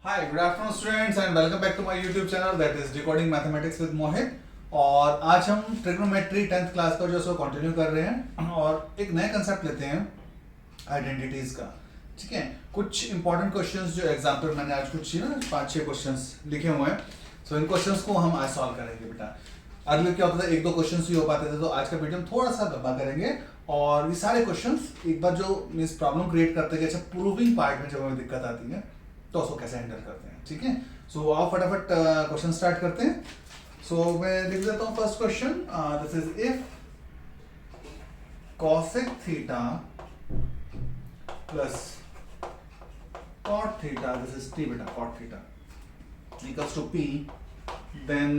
Hi, good afternoon students and welcome back to my YouTube channel that is Decoding Mathematics with Mohit। और आज हम trigonometry 10th class का जो so continue कर रहे हैं और एक नया कंसेप्ट लेते हैं आइडेंटिटीज का। ठीक है, कुछ इंपॉर्टेंट क्वेश्चंस जो एग्जाम्पल मैंने आज कुछ ना 5-6 क्वेश्चंस लिखे हुए हैं। सो इन क्वेश्चंस को हम आज सॉल्व करेंगे बेटा। अर्ली क्या होता था, एक दो क्वेश्चंस ही हो पाते थे, तो आज का वीडियो हम थोड़ा सा लंबा करेंगे और ये सारे क्वेश्चंस एक बार जो मीन्स प्रॉब्लम क्रिएट करते हैं, अच्छा प्रूविंग पार्ट में जब हमें दिक्कत आती है तो उसको कैसे हैंडल करते हैं। ठीक है, सो आओ फटाफट क्वेश्चन स्टार्ट करते हैं। सो मैं लिख देता हूं first question, this is if cosec theta plus cot theta, this is t बेटा, cot theta equals to p, then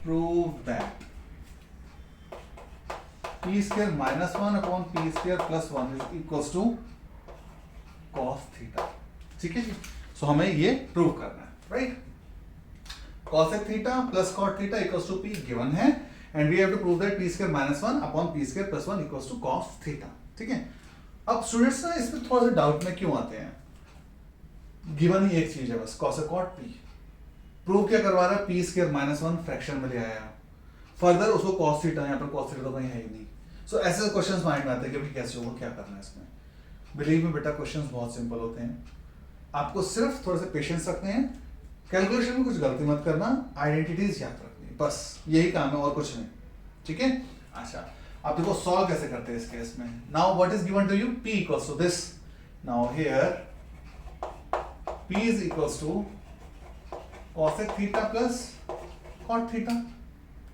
prove that p square minus 1 upon p square plus 1 is equals to cos theta. ठीक है जी, so हमें ये prove करना है, right. cosec theta plus cot theta equals to p given है and we have to prove that p square minus 1 upon p square plus 1 equals to cos theta. ठीक है, अब स्टूडेंट्स ना इसमें थोड़ा सा डाउट में क्यों आते हैं, गिवन ही एक चीज है बस, cosec cot p। प्रूव क्या करवा रहा है, p स्क्वायर माइनस 1 फ्रैक्शन में ले आया, फर्दर उसको cos थीटा, यहाँ पर cos थीटा तो कहीं है ही नहीं। सो ऐसे क्वेश्चंस माइंड में आते हैं कि भाई कैसे होगा, क्या करना है इसमें। बिलीव में बेटा क्वेश्चंस बहुत सिंपल होते हैं, आपको सिर्फ थोड़े से पेशेंस रखने हैं, कैलकुलेशन में कुछ गलती मत करना, आइडेंटिटीज याद रखनी है, बस यही काम है और कुछ नहीं। ठीक है, अच्छा आप देखो सॉल्व कैसे करते हैं इस केस में। Now what is given to you, p equals to this, now here p is equals to cosec theta plus cot theta.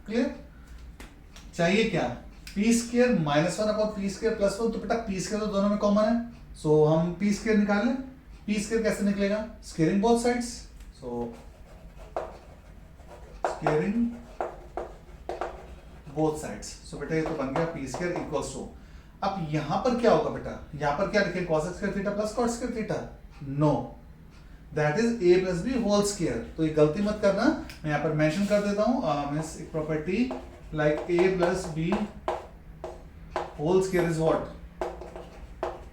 Clear, चाहिए क्या, p square minus 1 upon p square plus 1, तो बेटा P square तो दोनों में common है, सो हम P square निकाल लें। पी स्क्र कैसे निकलेगा, स्केयरिंग बोथ साइड्स, सो स्केयरिंग बोथ साइड्स, सो बेटा ये तो बन गया पी स्क्र इक्वल्स टू, अब यहां पर क्या होगा बेटा, यहां पर क्या लिखे, cosec square theta plus cot square theta, no, that is a plus b whole square. तो ये गलती मत करना, मैं यहां पर मेंशन कर देता हूं मींस एक property like a plus b whole square is what,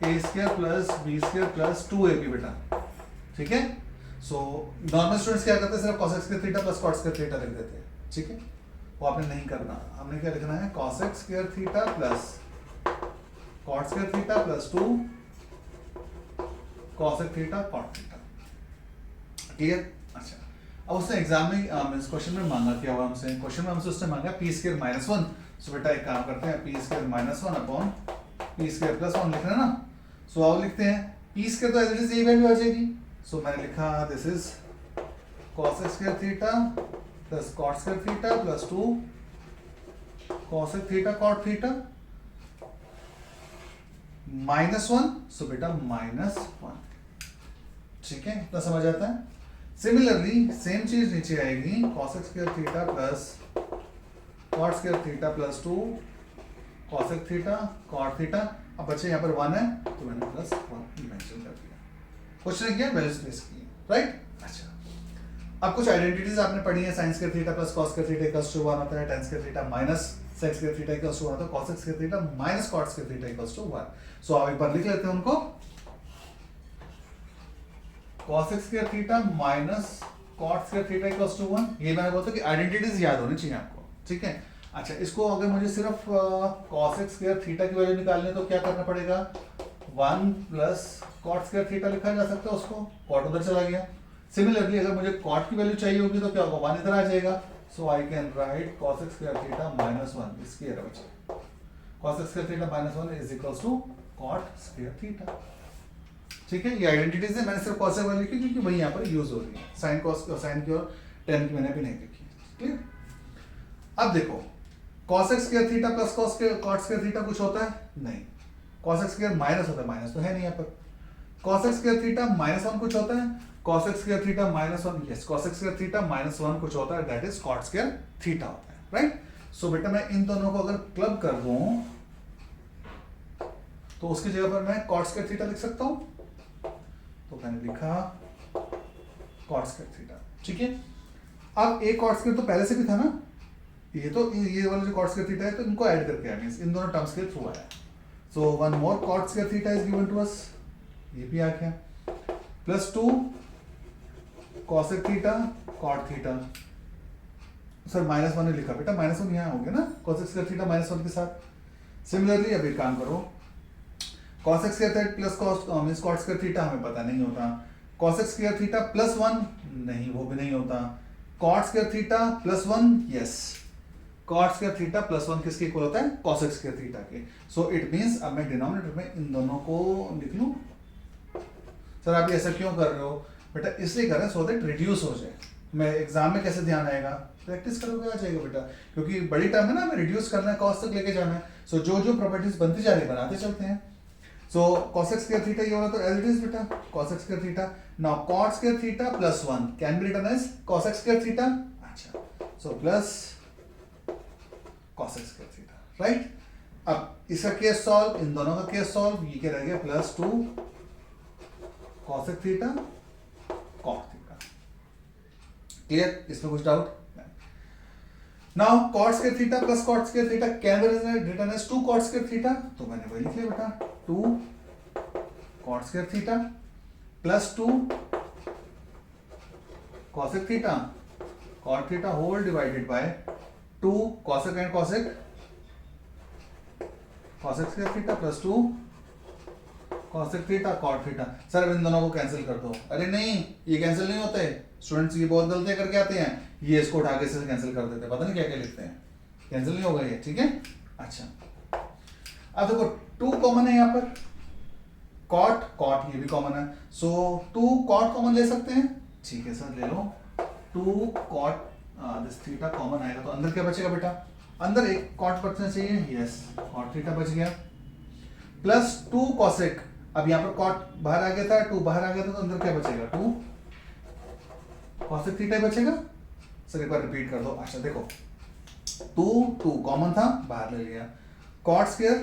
a square plus b square plus 2ab बेटा। ठीक है, सो नॉर्मल स्टूडेंट्स क्या करते हैं, सिर्फ cosec square theta plus cot square theta लिख देते हैं। ठीक है, वो आपने नहीं करना, हमने क्या लिखना है, cosec square theta plus cot square theta plus 2 cosec theta cot theta. Clear, अच्छा अब उसने एग्जाम में मींस क्वेश्चन में मांगा क्या हुआ हमसे, क्वेश्चन में हमसे उसने मांगा p स्क्वायर माइनस 1, सो बेटा एक काम करते हैं, p square minus 1 upon p square plus 1 लिख रहे हैं ना, सो आओ लिखते हैं, p स्क्वायर तो एज इट इज यही वैल्यू आ जाएगी, सो मैंने लिखा this is cosec square theta plus cot square theta plus 2 cosec theta cot theta minus 1, सो बेटा माइनस 1। ठीक है, इतना समझ आता है। सिमिलरली सेम चीज नीचे आएगी, cosec square theta plus cot square theta plus 2 cosec theta cot theta. अब बच्चे यहाँ पर 1 है तो मैंने प्लस 1 मेंशन कर दिया, क्वेश्चन किया, वैल्यूज प्लेस की, राइट। अच्छा अब कुछ आइडेंटिटीज आपने पढ़ी है, sin square theta plus cos square theta equals to 1 होता है, tan square theta minus sec square theta equals to 1 होता है, cosec square theta minus cot square theta equals to 1। So अब एक बार लिख लेते हैं उनको, cosec square theta minus cot square theta equals to 1, ये मैंने बोला कि आइडेंटिटीज याद होनी चाहिए आपको। ठीक है, अच्छा इसको अगर मुझे सिर्फ cosec स्क्वायर थीटा की वैल्यू निकालनी है तो क्या करना पड़ेगा, 1 प्लस cot स्क्वायर थीटा लिखा जा सकता है, उसको cot उधर चला गया। सिमिलरली अगर मुझे cot की वैल्यू चाहिए होगी तो क्या होगा, 1 इधर आ जाएगा, so I can write cosec square theta minus 1, इसकी है बच्चे, cosec square theta minus 1 is equals to cot square theta. ठीक है, ये आइडेंटिटीज है, मैंने सिर्फ cos वाली लिखी क्योंकि वही यहाँ पर यूज हो रही है, sin cos sin की और tan की मैंने भी नहीं लिखी। क्लियर, अब देखो cosec square theta plus cot square theta कुछ होता है नहीं, cosec स्क्वायर माइनस होता है, माइनस तो है नहीं यहाँ पर, cosec स्क्वायर थीटा माइनस 1 कुछ होता है, cosec square theta minus 1, yes cosec square theta minus 1 कुछ होता है, that is cot square theta होता है, राइट। सो बेटा मैं इन दोनों को अगर क्लब कर दूं तो उसकी जगह पर मैं cot स्क्वायर थीटा लिख सकता हूं, तो मैंने लिखा cot स्क्वायर थीटा। ठीक है, अब एक cot स्क्वायर तो पहले से भी था ना, ये तो ये वाला जो cot स्क्वायर थीटा है तो इनको ऐड करके आया, मींस इन दोनों टर्म्स के थ्रू आया, so one more cot square theta is given to us, ये भी आ गया। Plus 2 cosec theta cot theta. Sir -1 ने लिखा बेटा, -1 यहाँ हो गया ना कॉसेक स्क्वायर थीटा -1 के साथ। सिमिलरली अब एक काम करो, cosec square theta plus cot square theta हमें पता नहीं होता, कॉसेक स्क्वायर थीटा +1 नहीं, वो भी नहीं होता, cot square theta +1 yes, cot square theta +1 किसके इक्वल होता है? कॉसेक स्क्वायर थीटा के। सो इट मींस अब मैं डिनोमिनेटर में इन दोनों को लिख लूं। सर आप ये ऐसा क्यों कर रहे हो? बेटा इसलिए कर रहे हैं सो दैट रिड्यूस हो जाए। मैं एग्जाम में कैसे ध्यान आएगा? प्रैक्टिस करोगे आ जाएगा बेटा, क्योंकि बड़ी टर्म है ना, हमें रिड्यूस करना है, कॉस तक लेके जाना है। सो जो जो प्रॉपर्टीज बनती जा रही है बनाते चलते हैं। सो cosec square theta ये वाला तो as it is बेटा, cosec square theta। now cot square theta +1 can be written as cosec square theta। अच्छा, so plus cosec square theta, right? अब इसका केस सॉल्व, इन दोनों का केस सॉल्व, ये क्या रह गया +2 cosec theta cot theta। Clear? इसमें कुछ doubt? Now cot square theta plus cot square theta can be written as 2 cot square theta। तो मैंने वही लिख लिया बेटा, 2 cot square theta plus 2 cosec theta cot theta whole divided by 2 cosec and cosec square theta plus 2 cosec theta cot theta। Sir इन दोनों को cancel कर दो। अरे नहीं, ये कैंसिल नहीं होते। स्टूडेंट्स ये बहुत गलतियां करके आते हैं, ये इसको उठा के इससे कैंसिल कर देते हैं, पता नहीं क्या क्या लिखते हैं, कैंसिल नहीं होगा ये, ठीक है। अच्छा अब देखो 2 कॉमन है यहाँ पर, कॉट कॉट ये भी कॉमन है, सो 2 कॉट कॉमन ले सकते हैं, ठीक है सर ले लो। 2 कॉट दिस थीटा कॉमन आएगा तो अंदर क्या बचेगा बेटा? अंदर एक कॉट बचना चाहिए, यस कॉट थीटा बच गया, प्लस 2 कॉसेक। अब यहाँ पर कॉट बाहर आ गया था, 2 बाहर आ गया था, तो अंदर क्या बचेगा? 2 कॉसेक थीटा बचेगा। सर एक बार रिपीट कर दो। अच्छा देखो 2 कॉमन था, बाहर ले लिया, कॉट स्क्वायर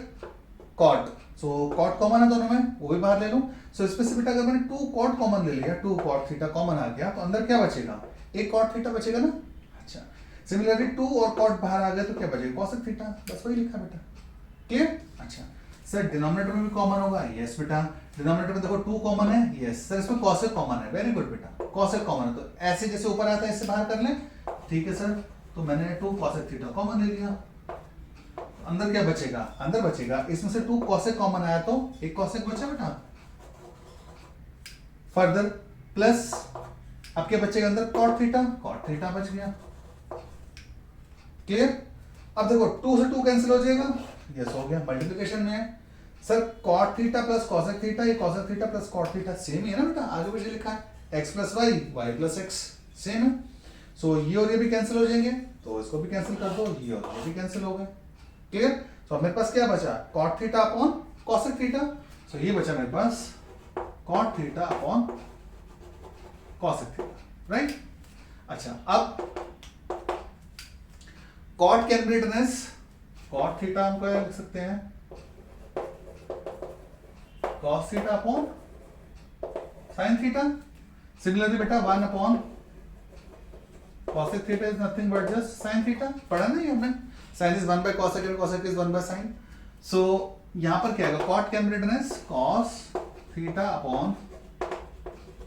कॉट, सो कॉट कॉमन है दोनों में, वो भी बाहर ले लूं। सो इसमें से बेटा अगर मैंने 2 कॉट कॉमन ले लिया, 2 कॉट थीटा कॉमन आ गया, तो अंदर क्या बचेगा? एक कॉट थीटा बचेगा ना। अच्छा सिमिलरली 2 और कॉट बाहर आ गया तो क्या बचेगा? कॉसेक थीटा, बस वही लिखा बेटा। क्लियर? अच्छा सर डिनोमिनेटर में भी कॉमन होगा, यस बेटा। डिनोमिनेटर में देखो 2 कॉमन है, यस सर इसमें कॉसेक कॉमन है, वेरी गुड बेटा, कॉसेक कॉमन है, तो ऐसे जैसे ऊपर आता है इससे बाहर कर लें, ठीक है सर। तो मैंने 2 कॉसेक थीटा कॉमन ले लिया, अंदर क्या बचेगा? अंदर बचेगा, इसमें से 2 कॉसेक कॉमन आया तो एक कॉसेक बचा बेटा, फर्दर प्लस अब क्या बचेगा अंदर? कॉट थीटा बच गया। क्लियर? अब देखो 2 से 2 कैंसिल हो जाएगा, यस हो गया, मल्टीप्लिकेशन में है। Sir cot theta plus cosec theta, ये cosec theta plus cot theta same ही है ना बेटा, आगे पीछे लिखा है, x plus y, y plus x same है। सो ये और ये भी कैंसिल हो जाएंगे, तो इसको भी कैंसिल कर दो, ये और ये भी कैंसिल हो गए। क्लियर? सो मेरे पास क्या बचा? Cot theta upon cosec theta. So ये बचा मेरे पास cot theta upon cosec theta, right. अच्छा अब cot can be written as, cot theta हम क्या लिख सकते हैं? cos theta upon sin theta. Similarly बेटा 1 upon cosec theta is nothing but just sin theta, पढ़ा नहीं हमने? sin is 1 by cosec and cosec is 1 by sin। So यहां पर क्या आएगा? cot can be written as cos theta upon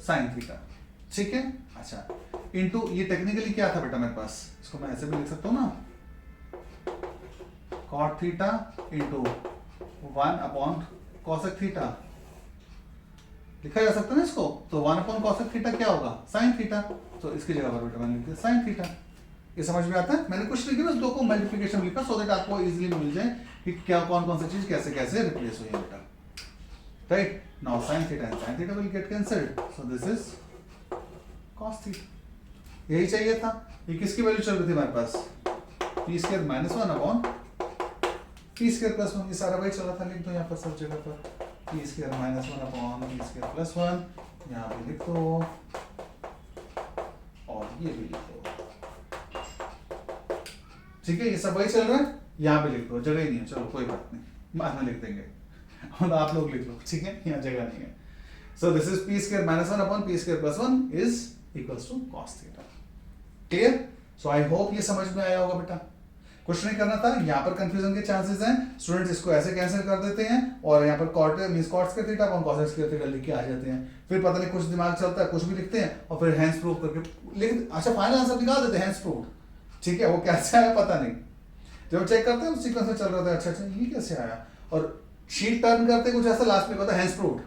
sin theta, ठीक है। अच्छा इनटू ये टेक्निकली क्या था बेटा मेरे पास, इसको मैं ऐसे भी लिख सकता हूं ना, cot theta into 1 upon cosec theta लिखा जा सकता है ना इसको, तो 1 अपॉन cosec थीटा क्या होगा? sin theta. तो इसकी जगह पर बेटा मैंने लिख दिया sin थीटा। ये समझ में आता है? मैंने कुछ लिखा, बस 2 को मल्टीप्लिकेशन लिखा, सो दैट आपको इजीली मिल जाए कि क्या कौन कौन सी चीज कैसे कैसे रिप्लेस हुई है बेटा, right. Now sin theta and sin theta will get cancelled, so this is cos theta. यही चाहिए था। ये किसकी वैल्यू चल रही थी हमारे पास? p square minus 1 upon p square plus 1, ये सारा वही चला था, लिख दो यहाँ पर सब जगह पर p square minus 1 upon p square plus 1, यहाँ पे लिख दो और ये भी लिख दो, ठीक है। ये सब वही चल रहा है, यहाँ पे लिख दो, जगह ही नहीं है, चलो कोई बात नहीं, बाद में लिख देंगे और आप लोग लिख लो, ठीक है, यहाँ जगह नहीं है। So this is p square minus 1 upon p square plus 1 is equals to cos theta. Clear? So I hope ये समझ में आया होगा बेटा। कुछ नहीं करना था, यहाँ पर कंफ्यूजन के चांसेस हैं, स्टूडेंट्स इसको ऐसे कैंसिल कर देते हैं और यहाँ पर cot means cot square theta upon cos square theta लिख के आ जाते हैं, फिर पता नहीं कुछ दिमाग चलता है कुछ भी लिखते हैं और फिर हैंस प्रूफ करके लिख, अच्छा फाइनल आंसर निकाल देते हैं हैंस प्रूफ, ठीक है, वो कैसे आया पता नहीं, जब चेक करते हैं सीक्वेंस में चल रहा था, अच्छा अच्छा ये कैसे आया, और शीट टर्न करते कुछ ऐसा लास्ट में कहता है हैंस प्रूफ।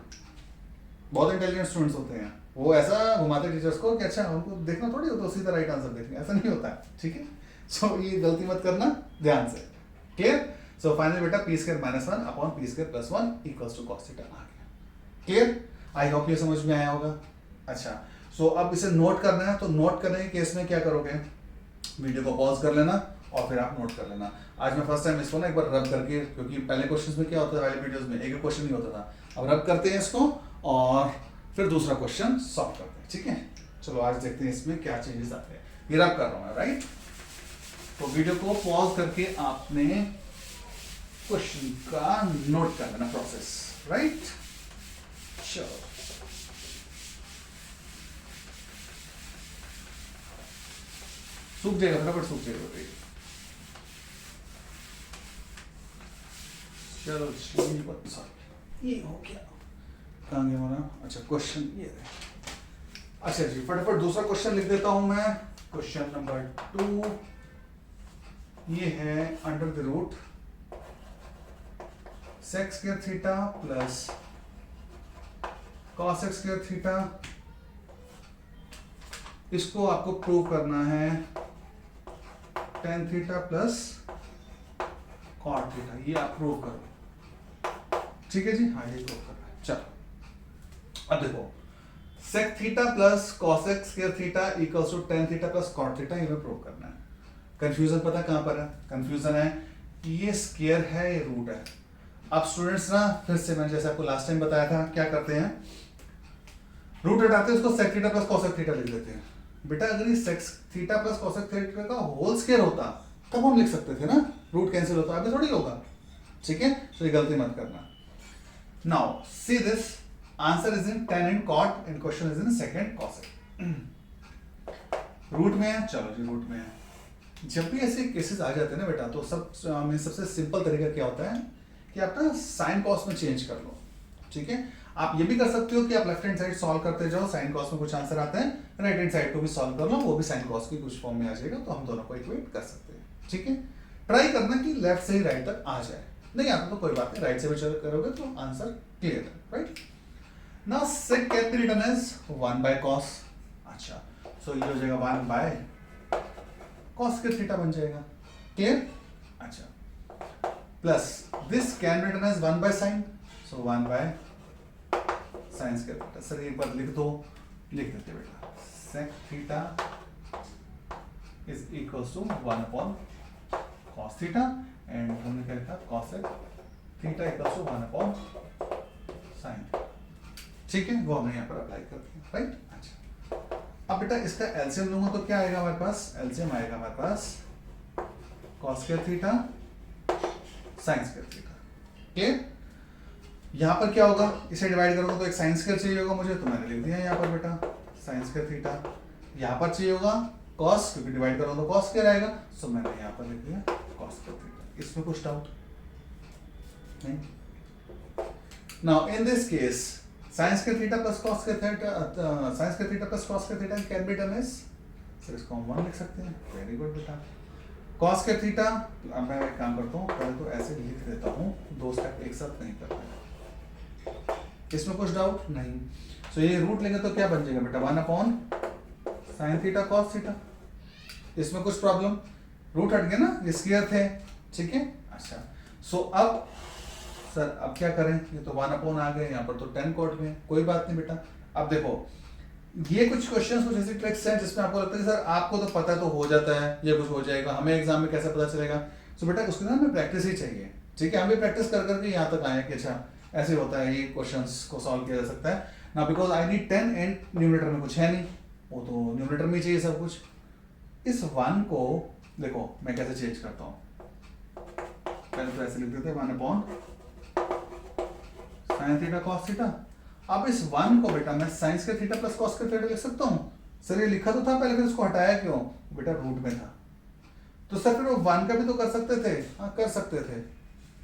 बहुत इंटेलिजेंट स्टूडेंट्स होते हैं, वो ऐसा घुमाते टीचर्स को कि अच्छा उनको देखना थोड़ी होता है सीधा राइट आंसर देखेंगे, ऐसा नहीं होता है, ठीक है। सो ये गलती मत करना ध्यान से, क्लियर। सो फाइनल बेटा p square minus 1 upon p square plus 1 equals to cos theta आ गया, क्लियर। आई होप ये समझ में आया होगा। अच्छा सो अब इसे नोट करना है, तो नोट करने के केस में क्या करोगे, वीडियो को पॉज कर लेना और फिर आप नोट कर लेना। आज मैं फर्स्ट टाइम इसको ना एक बार रब करके, क्योंकि पहले क्वेश्चंस में क्या होता है, पहले वीडियोस में एक क्वेश्चन ही होता था, अब रब करते हैं इसको और फिर दूसरा क्वेश्चन सॉल्व करते हैं, ठीक है। चलो आज देखते हैं इसमें क्या चेंजेस आते हैं, ये रब कर रहा हूं मैं, राइट। तो वीडियो को पॉज करके आपने क्वेश्चन का नोट कर लेना प्रोसेस, राइट। चलो सूख जाएगा, फटाफट सूख जाएगा। चलो ये हो गया, कहाँ गया हमारा, अच्छा क्वेश्चन ये है। अच्छा जी फटाफट दूसरा क्वेश्चन लिख देता हूं मैं, क्वेश्चन नंबर 2 ये है under the root sec square theta plus cosec square theta, इसको आपको प्रूव करना है tan theta plus cot theta, ये आप प्रूव करो, ठीक है जी, हाँ ये प्रूव करना है। चलो अब देखो sec theta plus cosec square theta equals to tan theta plus cot theta, ये प्रूव करना है। कंफ्यूजन पता कहां पर है, कंफ्यूजन है कि ये स्क्वायर है ये रूट है। अब स्टूडेंट्स ना फिर से मैंने जैसे आपको लास्ट टाइम बताया था क्या करते हैं, रूट हटाते हैं उसको sec theta plus cos theta लिख देते हैं। बेटा अगर ये sec theta plus cos theta का होल स्क्वायर होता तब हम लिख सकते थे ना, रूट कैंसिल होता, अभी थोड़ी होगा, ठीक है। तो ये गलती मत करना। Now see this answer is in tan and cot and question is in sec and cosec। Root में है, चलो जी रूट में है। जब भी ऐसे केसेस आ जाते हैं ना बेटा, तो सबसे सिंपल तरीका क्या होता है कि आप ना साइन कॉस में चेंज कर लो, ठीक है। आप ये भी कर सकते हो कि आप लेफ्ट हैंड साइड सॉल्व करते जाओ, साइन कॉस में कुछ आंसर आते हैं, राइट हैंड साइड को भी सॉल्व कर लो, वो भी साइन कॉस की कुछ फॉर्म में आ जाएगा, तो हम दोनों को इक्वेट कर सकते हैं, ठीक है। ट्राई करना कि लेफ्ट से ही राइट तक आ जाए, नहीं आता तो कोई बात नहीं, राइट से भी चल करोगे तो आंसर क्लियर है, right. Now sec can be written as 1 by cos, अच्छा सो ये हो जाएगा 1 by cos स्क्वायर थीटा बन जाएगा, क्लियर। अच्छा plus this can be written as 1 by sin, so 1 by sin square theta. Sir एक बार लिख दो, लिख देते बेटा, sec theta is equals to 1 upon cos theta and हमने क्या लिखा cosec theta equals to 1 upon sin, ठीक है, वो हमने यहाँ पर अप्लाई कर दिया, राइट। अच्छा अब बेटा इसका एलसीएम लूंगा तो क्या आएगा हमारे पास, एलसीएम आएगा हमारे पास cos square theta sin square theta, clear. यहाँ पर क्या होगा, इसे डिवाइड करूंगा तो एक sin स्क्वायर चाहिए होगा मुझे, तो मैंने लिख दिया यहाँ पर बेटा sin स्क्वायर थीटा। यहाँ पर चाहिए होगा cos, क्योंकि डिवाइड करूंगा तो cos स्क्वायर आएगा, सो मैंने यहाँ पर लिख दिया cos स्क्वायर थीटा। इसमें कुछ डाउट नहीं। Now in this case sin square theta plus cos square theta, sin square theta plus cos square theta can be done as, sir इसको हम 1 लिख सकते हैं, वेरी गुड बेटा। cos स्क्वायर थीटा, अब मैं एक काम करता हूँ, पहले तो ऐसे लिख देता हूँ, दो स्टेप एक साथ नहीं करते, इसमें कुछ डाउट नहीं। सो ये रूट लेंगे तो क्या बन जाएगा बेटा 1 upon sin theta cos theta, इसमें कुछ प्रॉब्लम, रूट हट गया ना, ये स्क्वायर थे, ठीक है। अच्छा सो अब सर अब क्या करें, ये तो 1 upon आ गए, यहाँ पर तो 10 cot में, कोई बात नहीं बेटा। अब देखो ये कुछ क्वेश्चंस कुछ ऐसे ट्रिक्स हैं जिसमें आपको लगता है कि सर आपको तो पता है तो हो जाता है, ये कुछ हो जाएगा, हमें एग्जाम में कैसे पता चलेगा। सो बेटा उसके लिए हमें प्रैक्टिस ही चाहिए, ठीक है। हम भी प्रैक्टिस कर करके यहाँ तक आए कि अच्छा ऐसे होता है, ये क्वेश्चंस को सॉल्व किया जा सकता है ना, because I need 10 and numerator में कुछ है नहीं, वो तो न्यूमरेटर में चाहिए सब कुछ। इस 1 को देखो मैं कैसे चेंज करता हूँ, पहले तो ऐसे लिख देते हैं 1 upon sin theta cos theta. अब इस 1 को बेटा मैं sin square theta plus cos square theta लिख सकता हूँ, सर ये लिखा तो था पहले, फिर इसको हटाया क्यों बेटा, रूट में था, तो सर फिर वो 1 का भी तो कर सकते थे, हाँ कर सकते थे,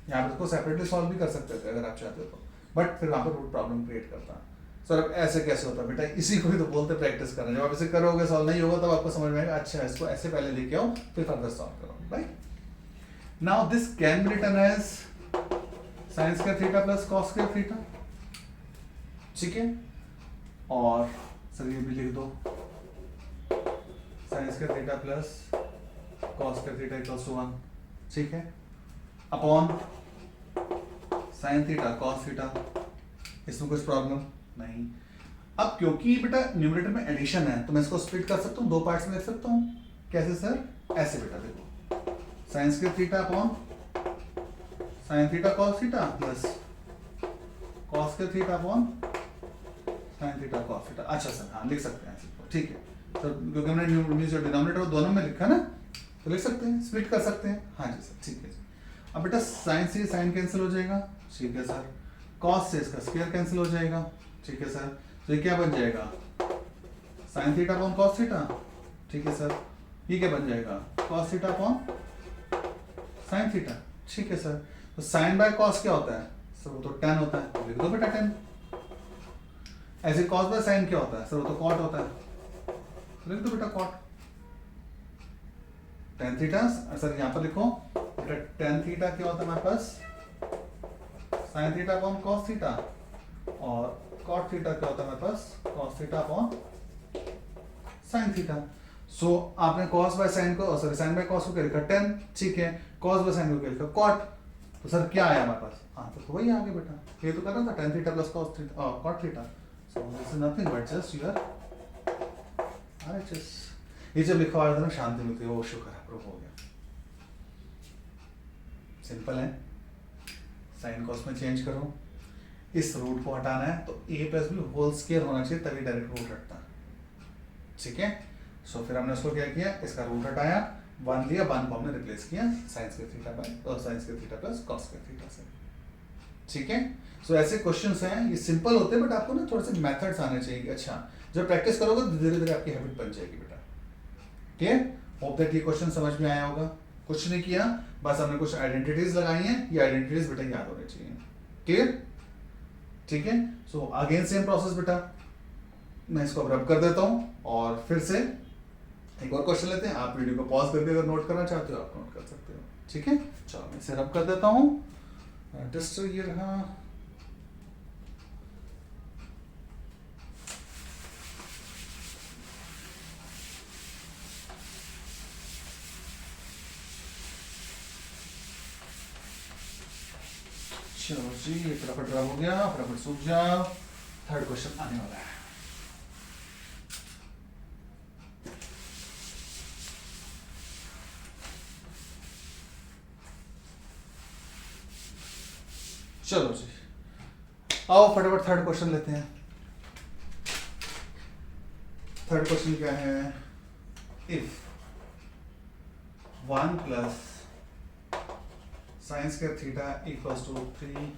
यहाँ पर उसको सेपरेटली सॉल्व भी कर सकते थे अगर आप चाहते हो तो, बट फिर वहाँ पर रूट प्रॉब्लम क्रिएट करता। सर अब ऐसे कैसे होता है बेटा, इसी को भी तो बोलते प्रैक्टिस करना, जब आप इसे करोगे सॉल्व नहीं होगा तब आपको समझ में आएगा अच्छा इसको ऐसे पहले लेके आओ फिर फर्दर सॉल्व करो, right. Now this can be written as sin square theta plus cos square theta, ठीक है, और सर ये भी लिख दो sin square theta plus cos square theta equals to 1, ठीक है, upon sin theta cos theta, इसमें कुछ प्रॉब्लम नहीं। अब क्योंकि बेटा न्यूमरेटर में एडिशन है तो मैं इसको स्प्लिट कर सकता हूँ, दो पार्ट्स में लिख सकता हूँ, कैसे सर, ऐसे बेटा देखो sin square theta upon sin theta cos theta plus cos square theta upon sin theta cos theta. अच्छा सर हाँ लिख सकते हैं, ठीक है सर, क्योंकि हमने जो डिनोमिनेटर वो दोनों में लिखा ना तो लिख सकते हैं, स्प्लिट कर सकते हैं, हाँ जी सर ठीक है। अब बेटा sin से sin कैंसिल हो जाएगा, ठीक है सर, cos से इसका स्क्वायर कैंसिल हो जाएगा, ठीक है सर, तो ये क्या बन जाएगा sin theta upon cos theta, ठीक है सर, ये क्या बन जाएगा cos theta upon sin theta, ठीक है सर। तो sin बाय cos क्या होता है सर, वो तो tan होता है, तो लिख दो बेटा tan। ऐसे cos बाय sin क्या होता है सर, वो तो cot होता है, तो लिख दो बेटा cot। tan थीटा सर यहाँ पर लिखो बेटा tan थीटा क्या होता है हमारे पास sin theta upon cos theta, और cot थीटा क्या होता है हमारे पास cos theta upon sin theta. So आपने cos बाय sin को सॉरी sin बाय cos को क्या लिखा tan, ठीक है, cos बाय sin को क्या लिखा cot, तो सर क्या आया हमारे पास, हाँ तो वही आ गया बेटा, ये तो कर रहा था tan theta plus cos theta cot theta, so this is nothing but just your RHS। ये जब लिखा हुआ था ना शांति मिलती है, वो शुक्र है प्रूफ हो गया, सिंपल है। साइन कॉस में चेंज करो, इस रूट को हटाना है तो a plus b whole square होना चाहिए तभी डायरेक्ट रूट हटता, ठीक है। सो फिर हमने उसको क्या किया, इसका रूट हटाया, 1 लिया, 1 को हमने रिप्लेस किया sin square theta bye sin square theta plus cos square theta से, ठीक है। सो ऐसे क्वेश्चंस हैं, ये सिंपल होते हैं बट आपको ना थोड़े से मेथड्स आने चाहिए। अच्छा जब प्रैक्टिस करोगे तो धीरे धीरे आपकी हैबिट बन जाएगी बेटा, ठीक है। होप दैट ये क्वेश्चन समझ में आया होगा, कुछ नहीं किया, बस हमने कुछ आइडेंटिटीज लगाई हैं, ये आइडेंटिटीज बेटा याद होने चाहिए, क्लियर, ठीक है। सो अगेन सेम प्रोसेस बेटा, मैं इसको अब रब कर देता हूं और फिर से एक और क्वेश्चन लेते हैं। आप वीडियो को पॉज करके अगर नोट करना चाहते हो आप नोट कर सकते हो, ठीक है। चलो मैं इसे रब कर देता हूं, टेस्ट ये रहा, चलो जी ये फटाफट रब हो गया, फटाफट सूख जाओ, थर्ड क्वेश्चन आने वाला है। चलो जी आओ फटाफट थर्ड क्वेश्चन लेते हैं। थर्ड क्वेश्चन क्या है, if 1 plus sine square theta equals to 3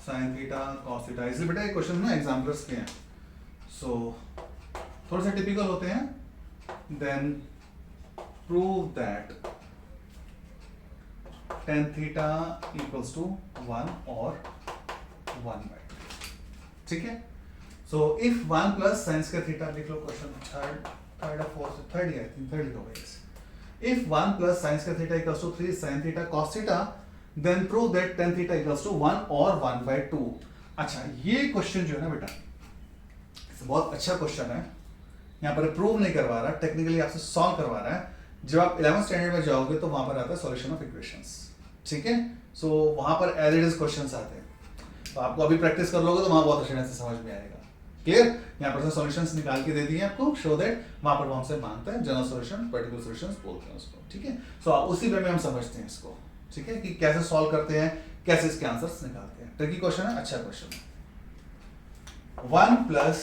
sine theta cos theta. इसलिए बेटा ये क्वेश्चन ना एग्जाम्पलर्स के हैं, सो थोड़े से टिपिकल होते हैं। Then prove that tan theta equals to 1 और 1/2, ठीक है। So if 1 plus sine square theta, लिख लो क्वेश्चन थर्ड और फोर्थ, थर्ड ही आई थिंक, थर्ड लिखो guys. If 1 plus sin square theta equals to 3 sin theta cos theta, then prove that tan theta equals to 1 or 1/2। अच्छा ये question जो है ना बेटा बहुत अच्छा क्वेश्चन है, यहाँ पर प्रूव नहीं करवा रहा, टेक्निकली आपसे सॉल्व करवा रहा है। जब आप 11th स्टैंडर्ड में जाओगे तो वहां पर आता है सॉल्यूशन ऑफ इक्वेशंस, ठीक है। सो वहां पर एज इट इज क्वेश्चंस आते हैं, तो आपको अभी प्रैक्टिस कर लोगे तो वहां बहुत अच्छे से समझ में आएगा, क्लियर। यहाँ पर सॉल्यूशंस निकाल के दे दिए आपको, शो दैट वहां पर वो हमसे मांगता है जनरल सॉल्यूशन, पर्टिकुलर सॉल्यूशंस बोलते हैं उसको, ठीक है। सो उसी वे में हम समझते हैं इसको, ठीक है, कि कैसे सॉल्व करते हैं, कैसे इसके आंसर्स निकालते हैं। ट्रिकी क्वेश्चन है, अच्छा क्वेश्चन है। 1 plus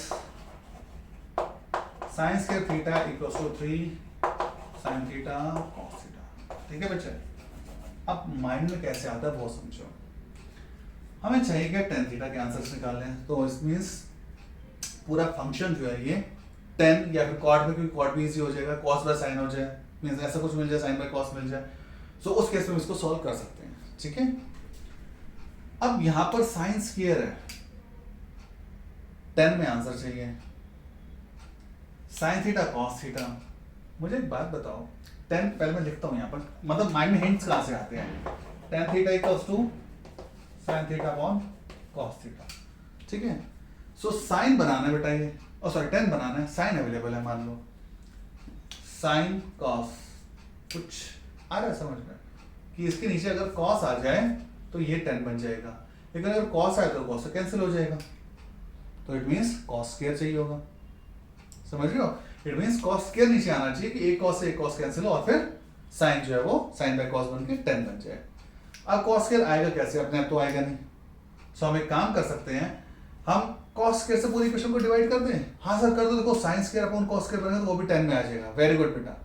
sine square theta equals to 3 sine theta cos theta, ठीक है बच्चे। अब माइंड में कैसे आता है वो समझो। हमें चाहिए कि tan थीटा के आंसर्स निकालने हैं, तो इट मींस पूरा फंक्शन जो है ये tan या फिर cot में, क्योंकि cot भी इजी हो जाएगा, cos बाय sin हो जाए, मीन्स ऐसा कुछ मिल जाए, साइन बाय कॉस मिल जाए, सो उस केस में इसको सॉल्व कर सकते हैं, ठीक है। अब यहां पर साइन स्क्वायर है, 10 में आंसर चाहिए, साइन थीटा कॉस थीटा। मुझे एक बात बताओ, 10 पहले मैं लिखता हूं यहां पर, मतलब माइंड में हिंट्स कहां से आते हैं। tan theta equals to sine theta upon cos theta, ठीक है। सो साइन बनाना है बेटा ये, और सॉरी tan बनाना है, साइन अवेलेबल है, मान लो साइन कॉस, कुछ आ रहा है समझ में कि इसके नीचे अगर कॉस आ जाए तो ये 10 बन जाएगा, लेकिन अगर कॉस आए तो कॉस से कैंसिल हो जाएगा, तो इट मीन्स कॉस स्क्वायर चाहिए होगा, समझ रहे हो। इट मीन्स कॉस स्क्वायर नीचे आना चाहिए कि एक कॉस से एक कॉस कैंसिल हो और फिर साइन जो है वो साइन बाय कॉस बन के 10 बन जाए। अब कॉस स्क्वायर आएगा कैसे, अपने आप तो आएगा नहीं, सो हम एक काम कर सकते हैं, हम कॉस स्क्वायर से पूरी इक्वेशन को डिवाइड कर दें। हाँ सर कर दो, देखो sine square upon cos square बनेगा तो वो भी 10 में आ जाएगा। वेरी गुड बेटा,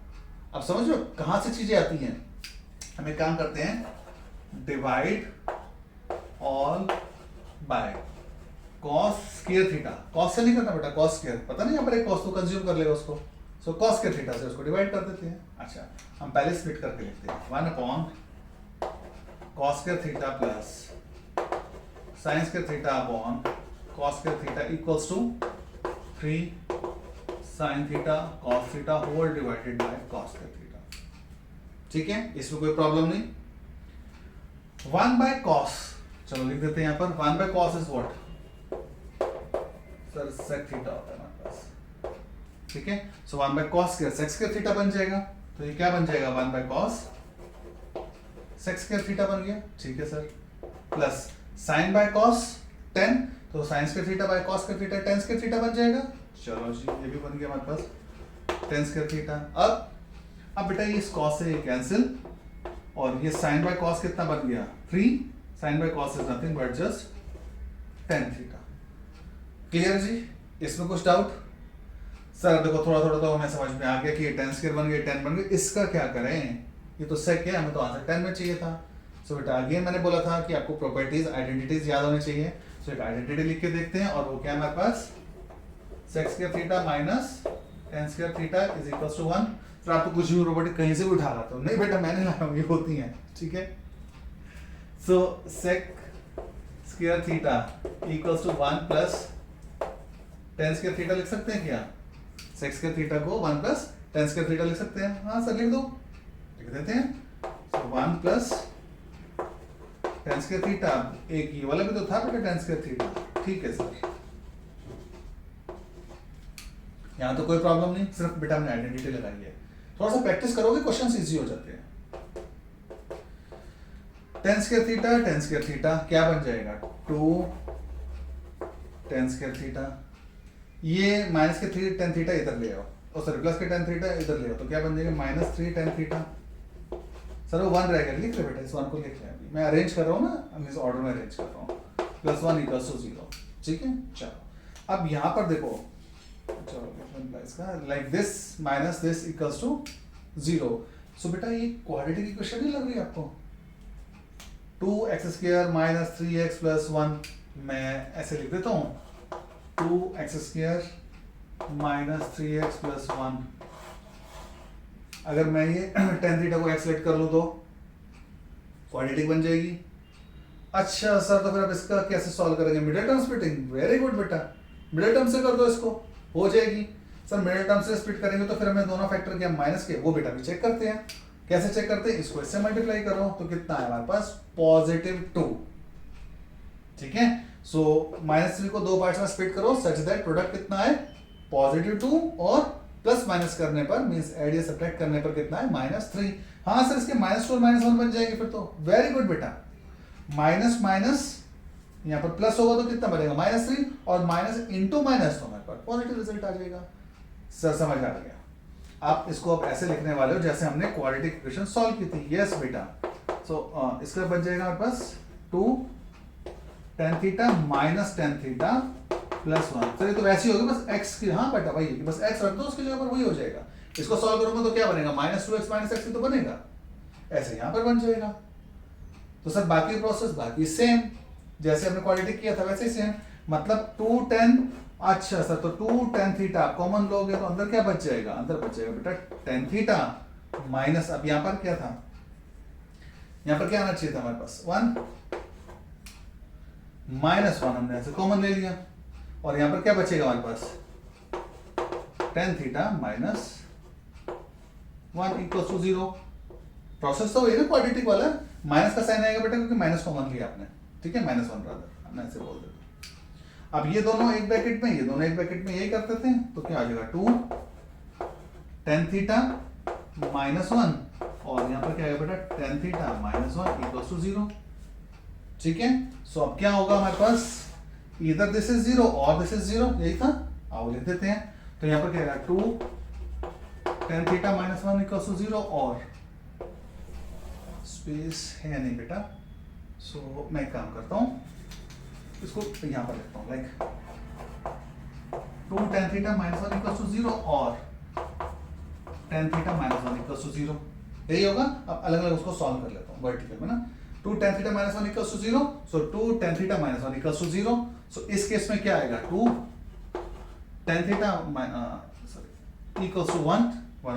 अब समझ लो कहां से चीजें आती हैं। हम एक काम करते हैं, divide all bye cos square theta, cos से नहीं करना बेटा, कॉस स्क्वायर, पता नहीं यहाँ पर एक कॉस तो कंज्यूम कर लेगा उसको, सो कॉस स्क्वायर थीटा से उसको डिवाइड कर देते हैं। अच्छा हम पहले स्प्लिट करके लिखते हैं, 1 upon cos square theta plus sine square theta upon cos square theta equals to 3 sine theta cos theta whole divided by cos square theta, ठीक है, इसमें कोई प्रॉब्लम नहीं। 1 बाय कॉस, चलो लिख देते हैं यहाँ पर, 1 by cos is what sir, sec theta होता है हमारे पास, ठीक है। So 1 by cos square sec square theta बन जाएगा, तो ये क्या बन जाएगा, 1 by cos sec square theta बन गया, ठीक है sir, plus sine by cos 10, तो sine square theta by cos square theta 10 square theta बन जाएगा। चलो जी ये भी बन गया हमारे पास 10 स्क्वायर थीटा। अब बेटा ये इस कॉस से ये कैंसिल, और ये साइन बाय कॉस कितना बन गया 3, sine by cos is nothing but just tan theta. Clear जी, इसमें कुछ डाउट? सर देखो थोड़ा थोड़ा तो हमें समझ में आ गया कि ये tan स्क्वायर बन गया, 10 बन गया, इसका क्या करें, ये तो सेक है, हमें तो आंसर 10 में चाहिए था। सो बेटा अगेन मैंने बोला था कि आपको प्रॉपर्टीज आइडेंटिटीज याद होनी चाहिए, सो एक आइडेंटिटी लिख के देखते हैं, और वो क्या है हमारे पास, sec square theta minus tan square theta is equals to 1। Sir आपको कुछ भी प्रॉपर्टी कहीं से भी उठा लाता हूं, नहीं बेटा मैंने लाया हूं, ये होती हैं, ठीक है। So sec square theta equals to 1 plus tan square theta लिख सकते हैं क्या, सेक स्क्वायर थीटा को 1 प्लस tan स्क्वायर थीटा लिख सकते हैं, हाँ सर लिख दो, लिख देते हैं। सो 1 प्लस tan स्क्वायर थीटा, एक ये वाला भी तो था बेटा tan स्क्वायर थीटा, ठीक है सर, यहाँ तो कोई प्रॉब्लम नहीं, सिर्फ बेटा हमने आइडेंटिटी लगाई है, थोड़ा सा प्रैक्टिस करोगे क्वेश्चंस इजी हो जाते हैं। tan स्क्वायर थीटा क्या बन जाएगा, 2 tan स्क्वायर थीटा, ये माइनस के 3 tan थीटा इधर ले आओ, और सॉरी प्लस के tan थीटा इधर ले आओ, तो क्या बन जाएगा -3 tan थीटा। सर वो 1 रह गया, लिख ले बेटा, इस 1 को लिख ले, अभी मैं अरेंज कर रहा हूँ ना, हम इस ऑर्डर में अरेंज कर रहा हूँ, +1 इक्वल्स टू 0, ठीक है। चलो अब यहाँ पर देखो, चलो like this minus this equals to 0। So बेटा ये क्वाड्रेटिक इक्वेशन नहीं लग रही आपको, 2x² माइनस 3x प्लस 1, मैं ऐसे लिख देता हूँ, 2x² माइनस 3x प्लस 1, अगर मैं ये tan थीटा को x लेट कर लूँ तो क्वाड्रेटिक बन जाएगी। अच्छा सर तो फिर अब इसका कैसे सॉल्व करेंगे, middle term splitting, very good बेटा, मिडिल टर्म से कर दो, इसको हो जाएगी। सर मिडिल टर्म से स्प्लिट करेंगे तो फिर हमें दोनों फैक्टर क्या माइनस के, वो बेटा भी चेक करते हैं, कैसे चेक करते हैं, इसको इससे मल्टीप्लाई करो तो कितना है हमारे पास +2, ठीक है। सो -3 को 2 पार्ट्स में स्प्लिट करो सच दैट प्रोडक्ट कितना है +2, और प्लस माइनस करने पर मींस ऐड या सब्ट्रैक्ट करने पर कितना है -3। हाँ सर इसके -2 और -1 बन जाएंगे फिर तो, वेरी गुड बेटा, माइनस माइनस यहाँ पर प्लस होगा तो कितना बनेगा -3, और माइनस इंटू माइनस तो हमारे पास पॉजिटिव रिजल्ट आ जाएगा। सर समझ आ गया, आप इसको अब ऐसे लिखने वाले हो जैसे हमने क्वाड्रेटिक इक्वेशन सॉल्व की थी, यस बेटा। सो इसका बन जाएगा हमारे पास 2 tan theta minus tan theta plus 1, sir ये तो वैसी होगी बस x की, हाँ बेटा वही है, बस x रख दो उसकी जगह पर, वही हो जाएगा। इसको सॉल्व करूंगा तो क्या बनेगा, -2x माइनस x तो बनेगा, ऐसे यहाँ पर बन जाएगा। तो सर बाकी प्रोसेस बाकी सेम, जैसे हमने क्वाड्रेटिक किया था वैसे ही सेम, मतलब 2 tan, अच्छा सर तो 2 tan थीटा कॉमन लोगे तो अंदर क्या बच जाएगा, अंदर बच जाएगा बेटा tan थीटा माइनस, अब यहां पर क्या था, यहां पर क्या आना चाहिए था हमारे पास 1 -1, हमने ऐसे कॉमन ले लिया और यहां पर क्या बचेगा हमारे पास tan theta -1 equal to 0। Process तो वही ना क्वाड्रेटिक वाला, माइनस का साइन आएगा बेटा क्योंकि माइनस कॉमन लिया आपने, ठीक है, -1 ब्रदर हमने ऐसे बोल देते। अब ये दोनों एक ब्रैकेट में, ये दोनों एक ब्रैकेट में, यही करते थे तो क्या आ जाएगा 2 tan थीटा -1 और यहाँ पर क्या आएगा बेटा tan थीटा -1 इक्वल टू 0, ठीक है। सो अब क्या होगा हमारे पास, इधर दिस इज 0 और दिस इज 0, यही था, आओ लिख देते हैं। तो यहाँ पर क्या आएगा 2 tan थीटा -1 इक्वल टू 0 और स्पेस है नहीं बेटा, सो मैं एक काम करता हूँ, इसको यहाँ पर लिखता हूँ like 2 tan theta -1 equal to 0 और tan थीटा -1 इक्वल टू 0, यही होगा। अब अलग अलग उसको सॉल्व कर लेता हूँ वर्टिकल में ना, 2 tan theta -1 equal to 0, so 2 tan theta -1 equal to 0, so इस केस में क्या आएगा 2 tan theta sorry equal to 1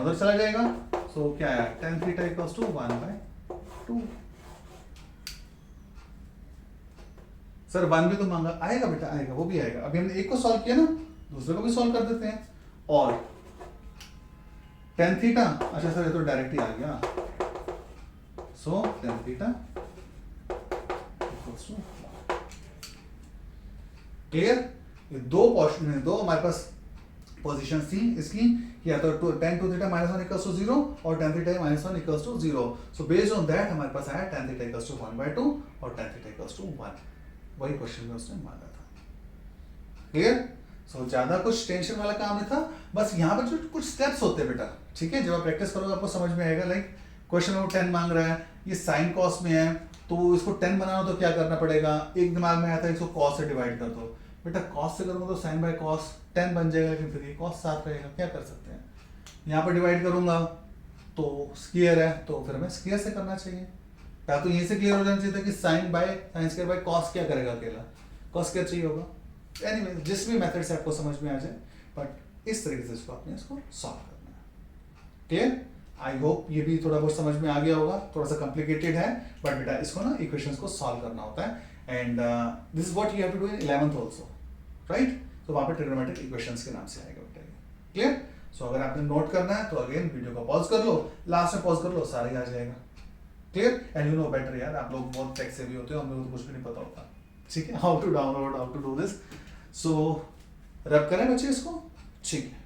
उधर चला जाएगा, सो क्या आया tan theta equal to 1/2। Sir 1 भी तो मांगा, आएगा बेटा आएगा, वो भी आएगा। अभी हमने एक को सॉल्व किया ना, दूसरे को भी सॉल्व कर देते हैं। और tan थीटा, अच्छा सर ये तो डायरेक्ट ही आ गया, so tan theta equals to, clear. ये दो पोर्शन में, दो हमारे पास पोजीशन थी इसकी, या तो tan 2 थीटा -1 इक्वल्स टू 0 और tan theta -1 equals to 0। So based on that हमारे पास आया tan थीटा इक्वल्स टू 1/2 और tan थीटा इक्वल्स टू 1, वही क्वेश्चन में उसने मांगा था, क्लियर। सो ज्यादा कुछ टेंशन वाला काम नहीं था, बस यहाँ पर जो कुछ स्टेप्स होते हैं बेटा, ठीक है, जब आप प्रैक्टिस करोगे आपको समझ में आएगा। लाइक क्वेश्चन में 10 मांग रहा है, ये साइन कॉस में है, तो इसको 10 बनाना हो तो क्या करना पड़ेगा, एक दिमाग में आता है इसको कॉस से डिवाइड कर दो, बेटा कॉस से करूंगा तो साइन बाय कॉस 10 बन जाएगा, लेकिन फिर ये कॉस 7 रहेगा, क्या कर सकते हैं। यहाँ पर डिवाइड करूंगा तो स्क्वायर है, तो फिर हमें स्क्वायर से करना चाहिए, या तो यहीं से क्लियर हो जाना चाहिए था कि साइन स्क्वायर बाय कॉस क्या करेगा, अकेला कॉस क्या चाहिए होगा। एनीवे जिस भी मेथड से आपको समझ में आ जाए, बट इस तरीके से इसको आपने इसको सॉल्व करना है, क्लियर। आई होप ये भी थोड़ा बहुत समझ में आ गया होगा, थोड़ा सा कॉम्प्लिकेटेड है, बट बेटा इसको ना इक्वेशंस को सॉल्व करना होता है, and this is what you have to do in 11th also, right. तो वहां पे ट्रिग्नोमेट्रिक इक्वेशंस के नाम से आएगा बेटा, क्लियर। सो अगर आपने नोट करना है तो अगेन वीडियो को पॉज कर लो, लास्ट में पॉज कर लो, सारे आ जाएगा, clear. And you know better यार, आप लोग बहुत टेक से भी होते हो, हम लोग तो कुछ भी नहीं पता होता, ठीक है, how to download, how to do this. So rub करें बच्चे इसको, ठीक है।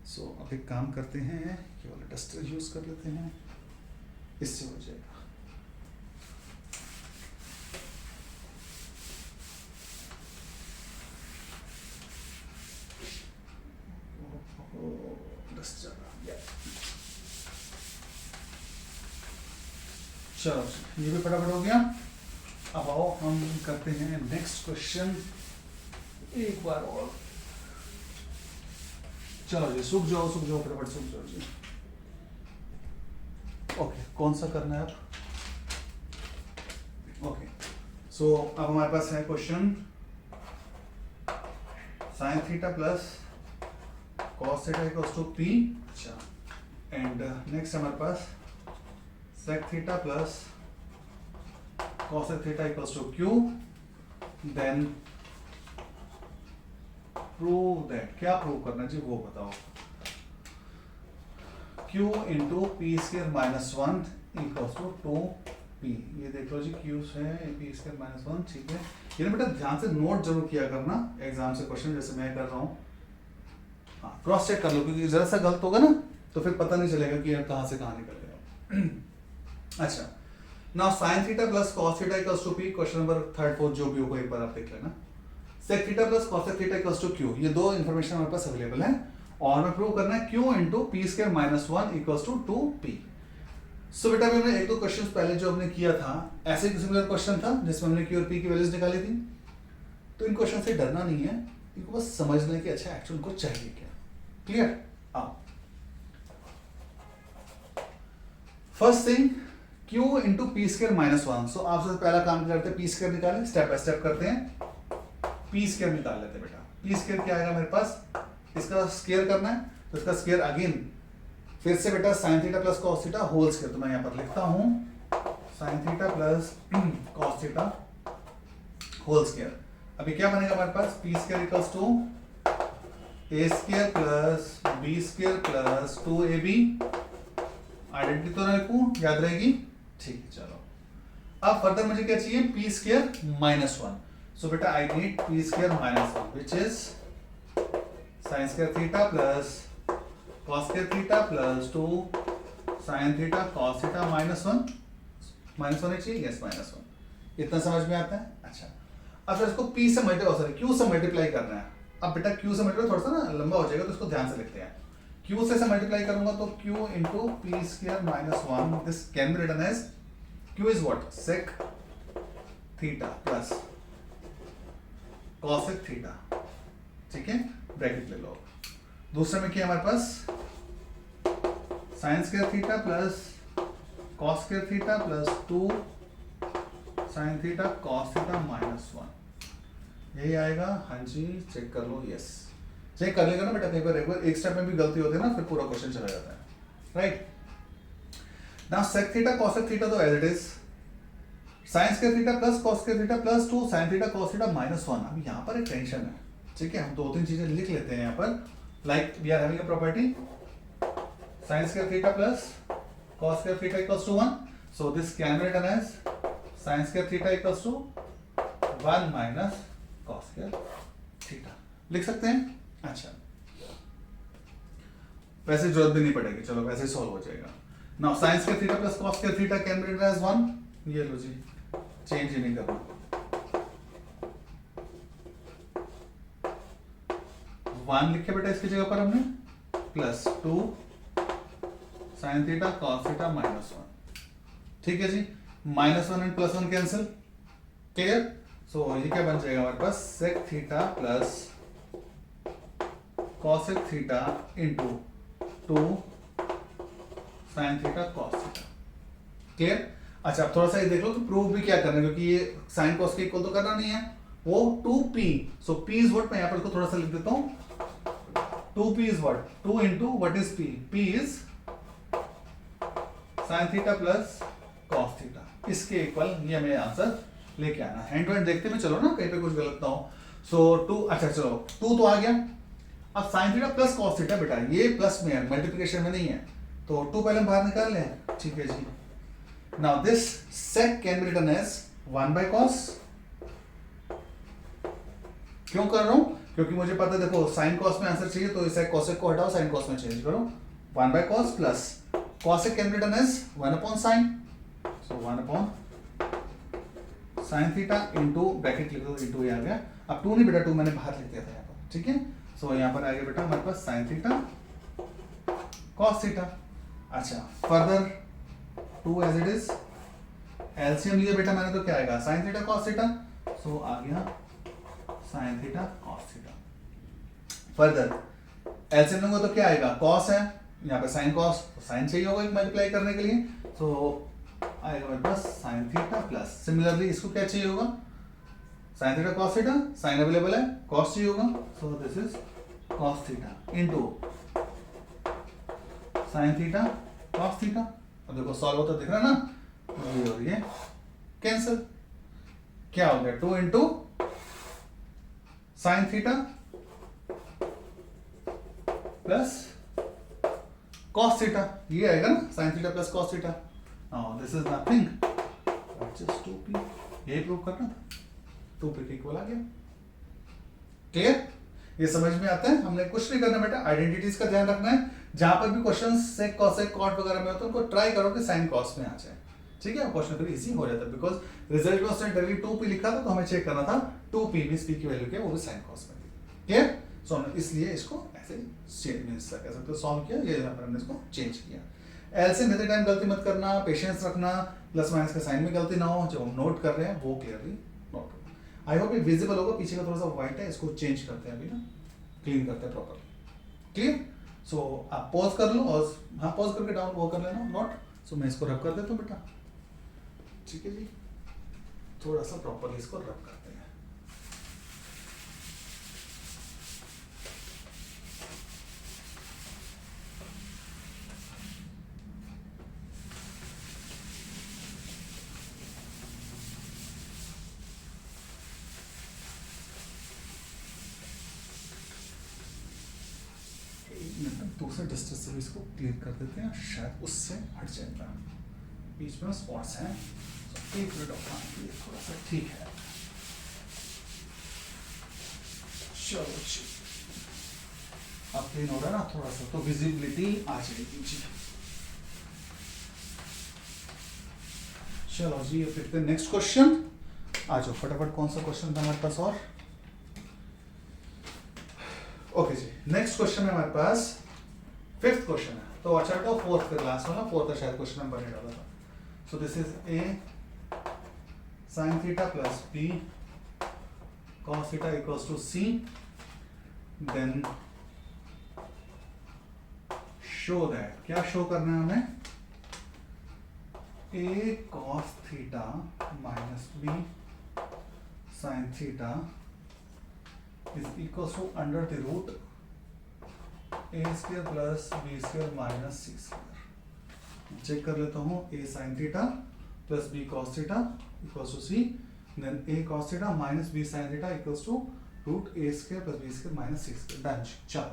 सो अब एक काम करते हैं, केवल डस्टर यूज कर लेते हैं, इससे हो जाएगा। चलो ये भी फटाफट हो गया। अब आओ हम करते हैं नेक्स्ट क्वेश्चन एक बार और। चलो जी सूख जाओ फटाफट सूख जाओ जी। ओके कौन सा करना है अब? ओके सो अब हमारे पास है question sine theta plus cos theta equals to p. अच्छा एंड नेक्स्ट हमारे पास sec theta plus cos theta equals to q, then prove that, क्या प्रूव करना जी वो बताओ। q into p square minus 1 equals to 2p, ये देख लो जी q है पी स्क्र माइनस 1, ठीक है। ये बेटा ध्यान से नोट जरूर किया करना एग्जाम से क्वेश्चन जैसे मैं कर रहा हूँ, हाँ क्रॉस चेक कर लो, क्योंकि जरा सा गलत होगा ना तो फिर पता नहीं चलेगा कि यार कहाँ से कहाँ निकल गया। अच्छा now sin theta plus cos theta equals to p, question number 3, 4 जो भी होगा एक बार आप देख लेना। sec theta plus cos theta equals to q, ये दो इंफॉर्मेशन हमारे पास अवेलेबल है और हमें प्रूव करना है q into p square minus 1 equals to 2p। So बेटा अभी हमने एक दो क्वेश्चन पहले जो हमने किया था ऐसे एक सिमिलर क्वेश्चन था जिसमें हमने q और p की वैल्यूज निकाली थी, तो इन क्वेश्चन से डरना नहीं है, इनको बस समझना है कि अच्छा एक्चुअल को चाहिए क्या। क्लियर? आओ first thing q into p square minus 1। सो आप सबसे पहला काम करते हैं पी स्क्वायर निकालें, स्टेप बाय स्टेप करते हैं। पी स्क्वायर निकाल लेते हैं बेटा। पी स्क्वायर क्या आएगा मेरे पास, इसका स्क्वायर करना है तो इसका स्क्वायर अगेन फिर से बेटा sine theta plus cos theta whole square, तो मैं यहाँ पर लिखता हूँ sine theta plus cos theta whole square. अभी क्या बनेगा हमारे पास, p square equals to a square plus b square plus 2ab। Identity तो ना लिखूं, याद रहेगी, ठीक है। चलो अब फर्दर मुझे क्या चाहिए, पी स्क्वायर माइनस 1। सो बेटा I need P square minus 1 which is sine square theta plus cos square theta plus 2 sine theta cos theta minus 1 चाहिए, यस माइनस 1। इतना समझ में आता है। अच्छा अब फिर इसको p से मल्टीप्लाई, q से मल्टीप्लाई करना है। अब बेटा q से मल्टीप्लाई थोड़ा सा ना लंबा हो जाएगा, तो इसको ध्यान से लिखते हैं। q से मल्टीप्लाई करूंगा तो q into p square minus 1, this can be written as q is what, sec theta plus cosec theta, ठीक है, ब्रैकेट ले लो। दूसरे में क्या हमारे पास, sine square theta plus cos square theta plus 2 sine theta cos theta minus 1, यही आएगा। हाँ जी चेक कर लो, यस चेक कर लेगा ना बेटा, कहीं पर एक स्टेप में भी गलती होती है ना, फिर पूरा क्वेश्चन चला जाता है, right. Now sec theta cosec theta तो as it is, sine square theta plus cos square theta plus 2 sine theta cos theta minus 1। अब यहाँ पर एक टेंशन है, ठीक है, हम दो तीन चीजें लिख लेते हैं यहाँ पर, like we are having a property sine square theta plus cos square theta equals to 1, so this can be written as sine square theta equals to 1 minus cos square theta, लिख सकते हैं। अच्छा वैसे जरूरत भी नहीं पड़ेगी, चलो वैसे सॉल्व हो जाएगा। Now sine square theta plus cos square theta can be written as 1, ये लो जी, चेंज ही नहीं करना, 1 लिखे बेटा इसकी जगह पर हमने, plus 2 sine theta cos theta minus 1, ठीक है जी। Minus 1 and plus 1 cancel, clear. So ये क्या बन जाएगा हमारे पास, sec theta plus cosec theta into 2 sine theta cos theta, clear. अच्छा अब थोड़ा सा ये देख लो कि प्रूव भी क्या करना है, क्योंकि ये साइन कॉस के इक्वल तो करना नहीं है, वो 2p, so p is what, मैं यहां पर इसको थोड़ा सा लिख देता हूं, 2p is what, 2 into what is p, p is sine theta plus cos theta, इसके इक्वल ये हमें आंसर लेके आना। हैंड टू हैंड देखते हुए चलो ना, कहीं पे कुछ गलत ना हो। सो 2, अच्छा चलो 2 तो आ गया। अब sign theta plus cos theta बेटा ये प्लस में है, मल्टीप्लिकेशन में नहीं है, तो 2 पहले हम बाहर निकाल लें, ठीक है जी। Now this sec can be written as 1 by cos, क्यों कर रहा हूं, क्योंकि मुझे पता है देखो साइन कॉस में आंसर चाहिए, तो इसे कॉसेक को हटाओ, साइन कॉस में चेंज करो, 1 by cos plus cosec can be written as 1 upon sine, so 1 upon sine theta into bracket लिख दो, इंटू ये आ गया। अब 2 नहीं बेटा, 2 मैंने बाहर लिख दिया था यहाँ पर, ठीक है। सो यहाँ पर आ गया बेटा हमारे पास साइन थीटा कॉस थीटा। अच्छा further 2 as it is, LCM लिया बेटा मैंने, तो क्या आएगा, sine theta cos theta, so आ गया sine theta cos theta. Further LCM लूंगा तो क्या आएगा, कॉस है यहाँ पे, साइन कॉस, तो साइन चाहिए होगा मल्टीप्लाई करने के लिए, सो आएगा मेरे पास साइन थीटा प्लस, सिमिलरली इसको क्या चाहिए होगा, sine theta cos theta, sine available है, कॉस चाहिए होगा, so this is cos theta into sine theta cos theta. अब देखो सॉल्व होता दिख रहा है ना, ये और ये कैंसिल, क्या हो गया 2 into sine theta plus cos theta, ये आएगा ना sign theta plus cos theta. Now this is nothing but just 2p, यही प्रूव करना था, 2p के इक्वल आ गया, क्लियर। ये समझ में आता है, हमने कुछ नहीं करना बेटा, आइडेंटिटीज का ध्यान रखना है, जहां पर भी क्वेश्चन सेक कॉसेक कॉट वगैरह में हो तो उनको ट्राई करो कि साइन कॉस में आ जाए, ठीक है, क्वेश्चन फिर इजी हो जाता है, बिकॉज रिजल्ट में उसने डायरेक्टली 2p लिखा था, तो हमें चेक करना था 2p मींस p की वैल्यू क्या है, वो भी साइन कॉस में, क्लियर। सो हमने इसलिए इसको ऐसे चेंज मींस कह सकते हो सॉल्व किया, ये हमने इसको चेंज किया। एलसीएम लेते टाइम गलती मत करना, पेशेंस रखना, प्लस माइनस के साइन में गलती ना हो, जो हम नोट कर रहे हैं वो क्लियरली नोट करो। आई होप ये विजिबल होगा, पीछे का थोड़ा सा व्हाइट है, इसको चेंज करते हैं अभी ना, क्लीन करते हैं प्रॉपरली, क्लियर। सो आप पॉज कर लो, और हाँ पॉज करके डाउन वो कर लेना नोट। सो मैं इसको रब कर देता हूँ बेटा, ठीक है जी, थोड़ा सा प्रॉपरली इसको रब करते हैं। दूसरे डिस्टेंस से भी इसको क्लियर कर देते हैं, शायद उससे हट जाएगा, बीच में स्पॉट्स हैं, तो 1 मिनट ऑफ टाइम थोड़ा सा ठीक है। चलो जी, अब क्लीन हो रहा है ना थोड़ा सा, तो विजिबिलिटी आ जाएगी जी। चलो जी, अब देखते हैं नेक्स्ट क्वेश्चन। आ जाओ फटाफट, कौन सा क्वेश्चन था हमारे पास और? ओके जी, नेक्स्ट क्वेश्चन है हमारे पास, 5th क्वेश्चन है, तो अच्छा तो 4th का क्लास वाला, 4th का शायद क्वेश्चन नंबर नहीं डाला था। So this is a sin theta plus b cos theta equals to c, then show that, क्या शो करना है हमें? a cos theta minus b sin theta is equals to under the root a square plus b square minus c square। Check कर लेता हूँ, a sin theta plus b cos theta equals to c, then a cos theta minus b sin theta equals to root a square plus b square minus c square। Done. चलो,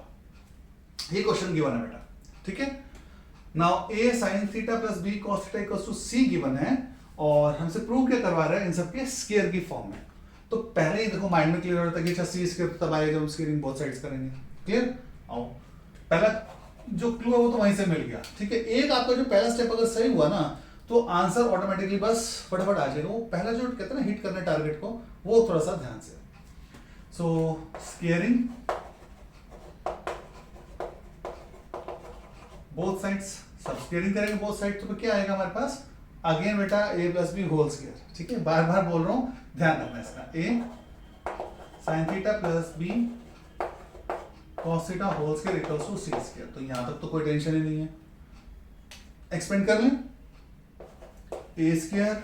ये question given है बेटा, ठीक है। Now a sin theta plus b cos theta equals to c given है, और हमसे prove क्या करवा रहा है? इन सबके स्क्वायर की फॉर्म में। तो पहले ही देखो माइंड में क्लियर हो रहा था कि अच्छा सी स्क्वायर तब आएगा जब स्क्वायरिंग बोथ साइड्स करेंगे। क्लियर? आओ, पहला जो क्लू है वो तो वहीं से मिल गया, ठीक है। एक आपका जो पहला स्टेप अगर सही हुआ ना, तो आंसर ऑटोमेटिकली बस फटाफट आ जाएगा। वो पहला जो कहते हैं ना हिट करना टारगेट को, वो थोड़ा सा ध्यान से। सो स्क्वायरिंग बोथ साइड्स, सब स्क्वायरिंग करेंगे बोथ साइड, तो क्या आएगा हमारे पास? अगेन बेटा a plus b whole square, ठीक है। बार बार बोल रहा हूं, ध्यान रखना इसका। a sin theta plus b cos theta whole square equals to c square. तो यहां तक तो कोई टेंशन ही नहीं है। एक्सपेंड कर लें, a square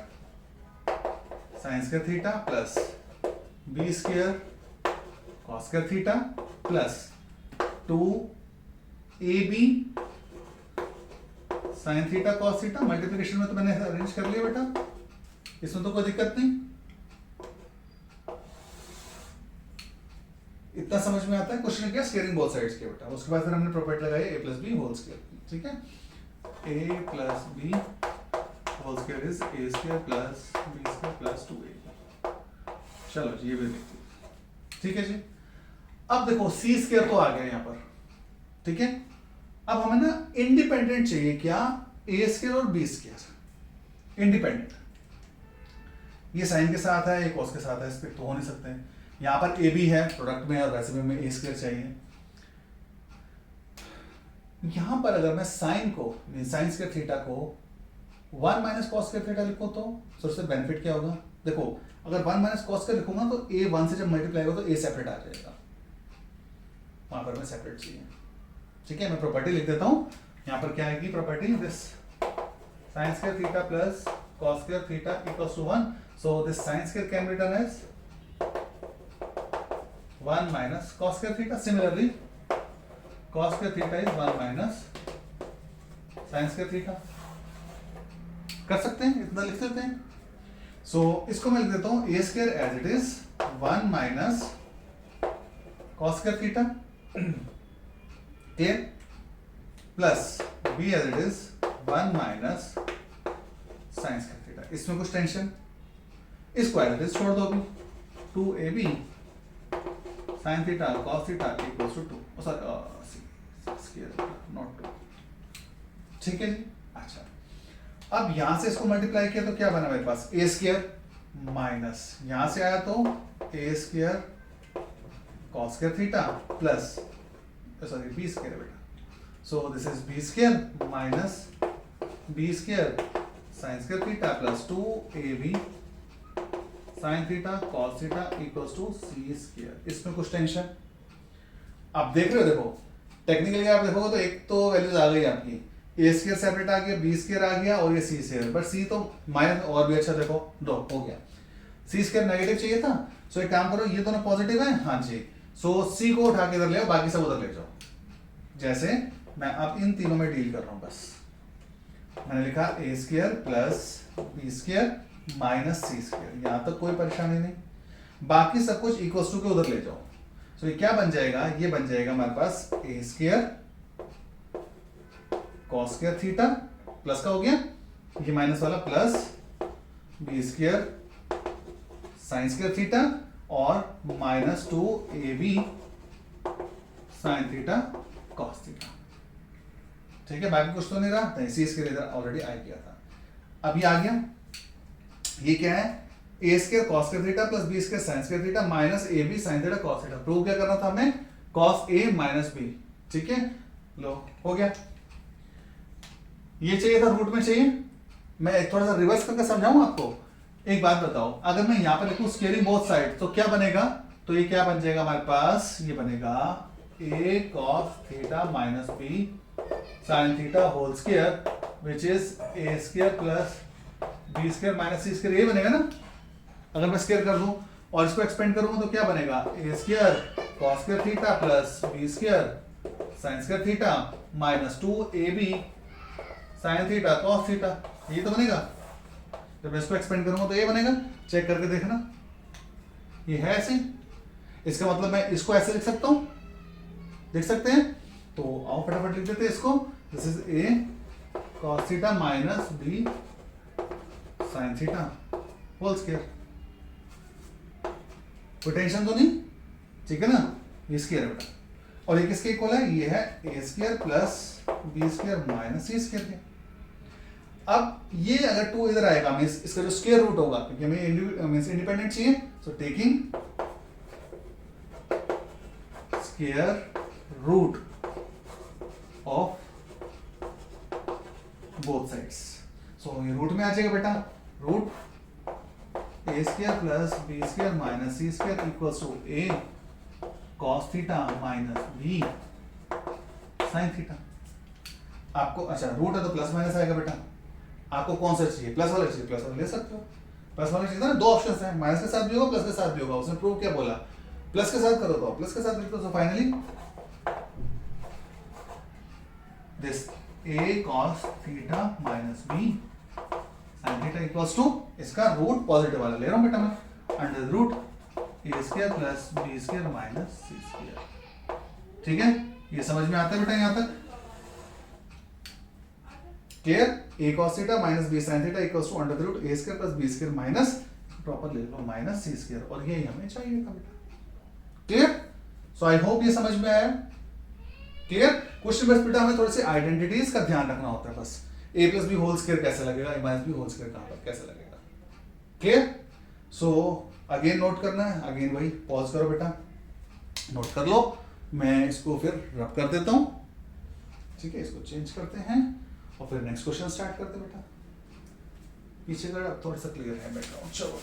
sin square theta plus b square cos square theta plus 2ab sine theta cos theta. Multiplication में तो मैंने अरेंज कर लिया बेटा, इसमें तो कोई दिक्कत नहीं, इतना समझ में आता है। क्वेश्चन क्या? स्क्वायरिंग बोथ साइड्स के बेटा। उसके बाद फिर हमने प्रॉपर्टी लगाई a plus b whole square, ठीक है। a plus b whole square is a square plus b square plus 2ab। चलो जी, ये भी देखते हैं, ठीक है जी। अब देखो c स्क्वायर तो आ गया यहाँ पर, ठीक है। अब हमें ना इंडिपेंडेंट चाहिए, क्या? a स्क्वायर और b स्क्वायर इंडिपेंडेंट। ये साइन के साथ है, ये कॉस के साथ है, इस पे तो हो नहीं सकते। यहां पर a b है प्रोडक्ट में, और वैसे भी हमें a स्क्वायर चाहिए। यहां पर अगर मैं साइन को, साइन स्क्वायर थीटा को 1 माइनस कॉस स्क्वायर थीटा लिखूं तो सबसे बेनिफिट क्या होगा? देखो, अगर 1 माइनस कॉस स्क्वायर लिखूंगा तो a 1 से जब मल्टीप्लाई होगा तो a सेपरेट आ जाएगा, वहां पर मैं सेपरेट चाहिए, ठीक है। मैं प्रॉपर्टी लिख देता हूं, यहां पर क्या आएगी property? This sin square theta plus cos square theta equals to 1। So this sin square can be written as 1 minus cos square theta. Similarly cos square theta is 1 minus sin square theta. कर सकते हैं, इतना लिख सकते हैं। सो इसको मैं लिख देता हूं a square as it is 1 minus cos square theta, clear, plus b as it is 1 minus sin square theta. इसमें कुछ टेंशन, इसको एज इट इज छोड़ दो अभी। 2ab sin theta cos theta equals to 2, sorry square not 2, ठीक है जी। अच्छा, अब यहां से इसको मल्टीप्लाई किया तो क्या बना मेरे पास? a स्क्वायर माइनस यहां से आया तो a square cos square theta plus, sorry b square है बेटा। So this is b square minus b square sin square theta plus 2ab sin theta cos theta equals to c square. इसमें कुछ tension? आप देख रहे हो, देखो technically आप देखोगे तो एक तो वैल्यूज आ गई आपकी, a स्क्वायर सेपरेट आ गया, b स्क्वायर आ गया, और ये c स्क्वायर, बट c तो माइनस, और भी अच्छा देखो 2 हो गया। c स्क्वायर नेगेटिव चाहिए था, सो एक काम करो, ये दोनों पॉजिटिव है, हाँ जी। सो c को उठा के इधर ले आओ, बाकी सब उधर ले जाओ। जैसे मैं अब इन तीनों में डील कर रहा हूं, बस मैंने लिखा a square plus b square minus c square, यहां तक कोई परेशानी नहीं, बाकी सब कुछ इक्वल्स टू के उधर ले जाओ। सो ये क्या बन जाएगा? ये बन जाएगा हमारे पास a square cos square theta plus का हो गया ये माइनस वाला plus b square sine square theta और minus 2ab sine theta cos theta. ठीक है, बाकी कुछ तो नहीं रहा, नहीं सी स्क्वायर इधर ऑलरेडी आ गया था, अब ये आ गया। ये क्या है, a square cos square theta plus b square sine square theta minus a b sine theta cos theta. Prove क्या करना था हमें, कॉस ए माइनस बी। ठीक है, लो हो गया। ये चाहिए था रूट में चाहिए, मैं थोड़ा सा रिवर्स करके समझाऊं आपको। एक बात बताओ, अगर मैं यहां पर लिखूं स्क्वेयरिंग बोथ साइड तो क्या बनेगा, तो ये क्या बन जाएगा हमारे पास, ये बनेगा a cos theta minus b sine theta whole square which is a square plus b square minus c square, ये बनेगा ना। अगर मैं स्क्वायर कर दूं और इसको एक्सपेंड करूंगा तो क्या बनेगा, a square cos square theta plus b square sine square theta minus 2ab sine theta cos theta, ये तो बनेगा। जब मैं इसको एक्सपेंड करूंगा तो ये बनेगा, चेक करके देखना, ये है ऐसे। इसका मतलब मैं इसको ऐसे लिख सकता हूं, देख सकते हैं, तो आओ फटाफट लिख देते हैं इसको। This is a cos theta minus b sine theta whole square. कोई टेंशन तो नहीं, ठीक है ना, ये स्क्वायर है बेटा, और ये किसके इक्वल है, ये है a square plus b square minus c square के। अब ये अगर 2 इधर आएगा मींस इसका जो स्क्वायर रूट होगा, क्योंकि हमें मींस इंडिपेंडेंट चाहिए, so taking square root of both sides. So ये रूट में आ जाएगा बेटा, root a square plus b square minus c square equals to a cos theta minus b sine theta. आपको अच्छा रूट है तो प्लस माइनस आएगा बेटा, आपको कौन सा चाहिए, प्लस वाला चाहिए, प्लस वाला ले सकते हो। प्लस वाला चाहिए ना, दो ऑप्शंस हैं, माइनस के साथ भी होगा प्लस के साथ भी होगा। उसने प्रूव क्या बोला, प्लस के साथ करो तो प्लस के साथ लिख दो। So finally this a cos theta minus b sin theta equals to, इसका रूट पॉजिटिव वाला ले रहा हूं बेटा मैं, under root a square plus b square minus c square. ठीक है, ये समझ में आता है बेटा यहां तक clear. a cos theta minus b sin theta equals to under root a square plus b square minus proper ले लो माइनस c स्क्वायर, और यही हमें चाहिए था बेटा। क्लियर, सो आई होप ये समझ में आया। क्लियर, क्वेश्चन बस बेटा हमें थोड़े से आइडेंटिटीज का ध्यान रखना होता है बस। a plus b whole square कैसे लगेगा, a minus b whole square कहां पर कैसे लगेगा। क्लियर, सो अगेन नोट करना है, अगेन वही पॉज करो बेटा, नोट कर लो, मैं इसको फिर रब कर देता हूं। ठीक है, इसको चेंज करते हैं और फिर नेक्स्ट क्वेश्चन स्टार्ट करते हैं बेटा। पीछे का थोड़ा सा क्लियर है बेटा, चलो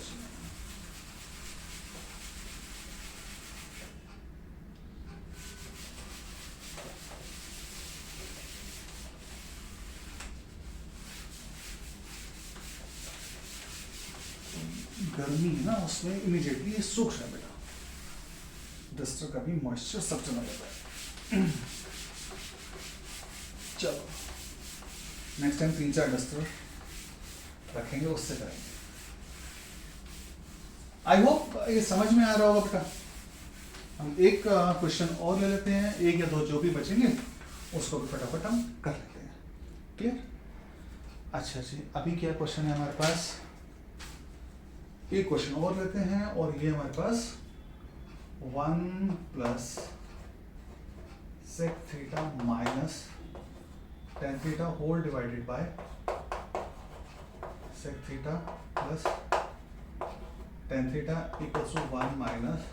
गर्मी है ना, उसमें इमीडिएटली ये सूख रहा है बेटा, डस्टर का भी मॉइस्चर सब चला जाता है। चलो नेक्स्ट टाइम 3-4 डस्टर रखेंगे, उससे करेंगे। आई होप ये समझ में आ रहा होगा बेटा। हम एक क्वेश्चन और ले लेते हैं, एक या दो जो भी बचेंगे उसको भी फटाफट हम कर लेते हैं। क्लियर, अच्छा जी, अभी क्या क्वेश्चन है हमारे पास, एक क्वेश्चन और लेते हैं, और ये हमारे पास 1 plus sec theta minus tan theta whole divided by sec theta plus tan theta equals to 1 minus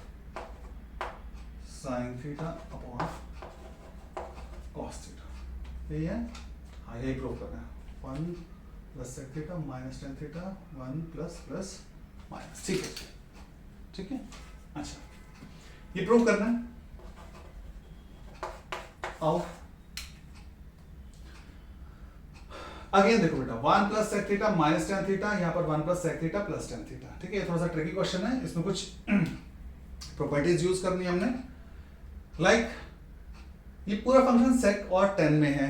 sine theta upon cos theta. यही है, हाँ यही प्रूव करना है। 1 plus sec theta minus tan theta 1 plus plus minus. ठीक है, ठीक है, अच्छा ये प्रूव करना है। आओ अगेन देखो बेटा, 1 plus sec theta minus tan theta, यहाँ पर 1 plus sec theta plus tan theta. ठीक है, थोड़ा सा ट्रिकी क्वेश्चन है, इसमें कुछ प्रॉपर्टीज यूज करनी है हमने। लाइक ये पूरा फंक्शन सेक और टेन में है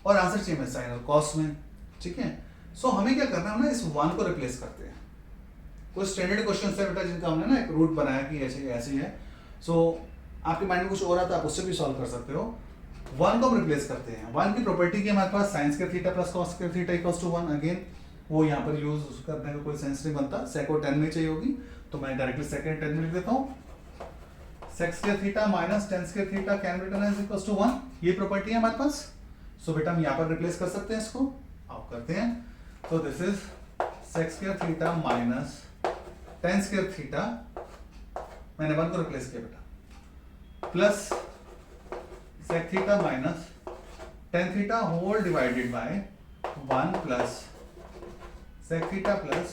और आंसर चाहिए में साइन और कॉस में। ठीक है, सो हमें क्या करना है ना, इस 1 को रिप्लेस करते हैं। कुछ स्टैंडर्ड क्वेश्चन है बेटा जिनका हमने ना एक रूट बनाया कि ऐसे ऐसे है। सो आपके माइंड में कुछ और आता है, आप उससे भी सॉल्व कर सकते हो। 1 को हम रिप्लेस करते हैं। 1 की प्रॉपर्टी की हमारे पास sine square theta plus cos square theta equals to 1। Again वो यहाँ पर यूज करने का कोई सेंस नहीं बनता, सेक को 10 में चाहिए होगी तो मैं डायरेक्टली सेकंड 10 में लिख देता हूँ। Sec square theta minus tan square theta can be written as equals to 1, ये प्रॉपर्टी है हमारे पास। सो बेटा हम यहाँ पर रिप्लेस कर सकते हैं इसको, आप करते हैं। तो this is sec square theta minus tan square theta, मैंने 1 को रिप्लेस किया बेटा, plus sec theta minus tan theta whole divided by 1 plus sec theta plus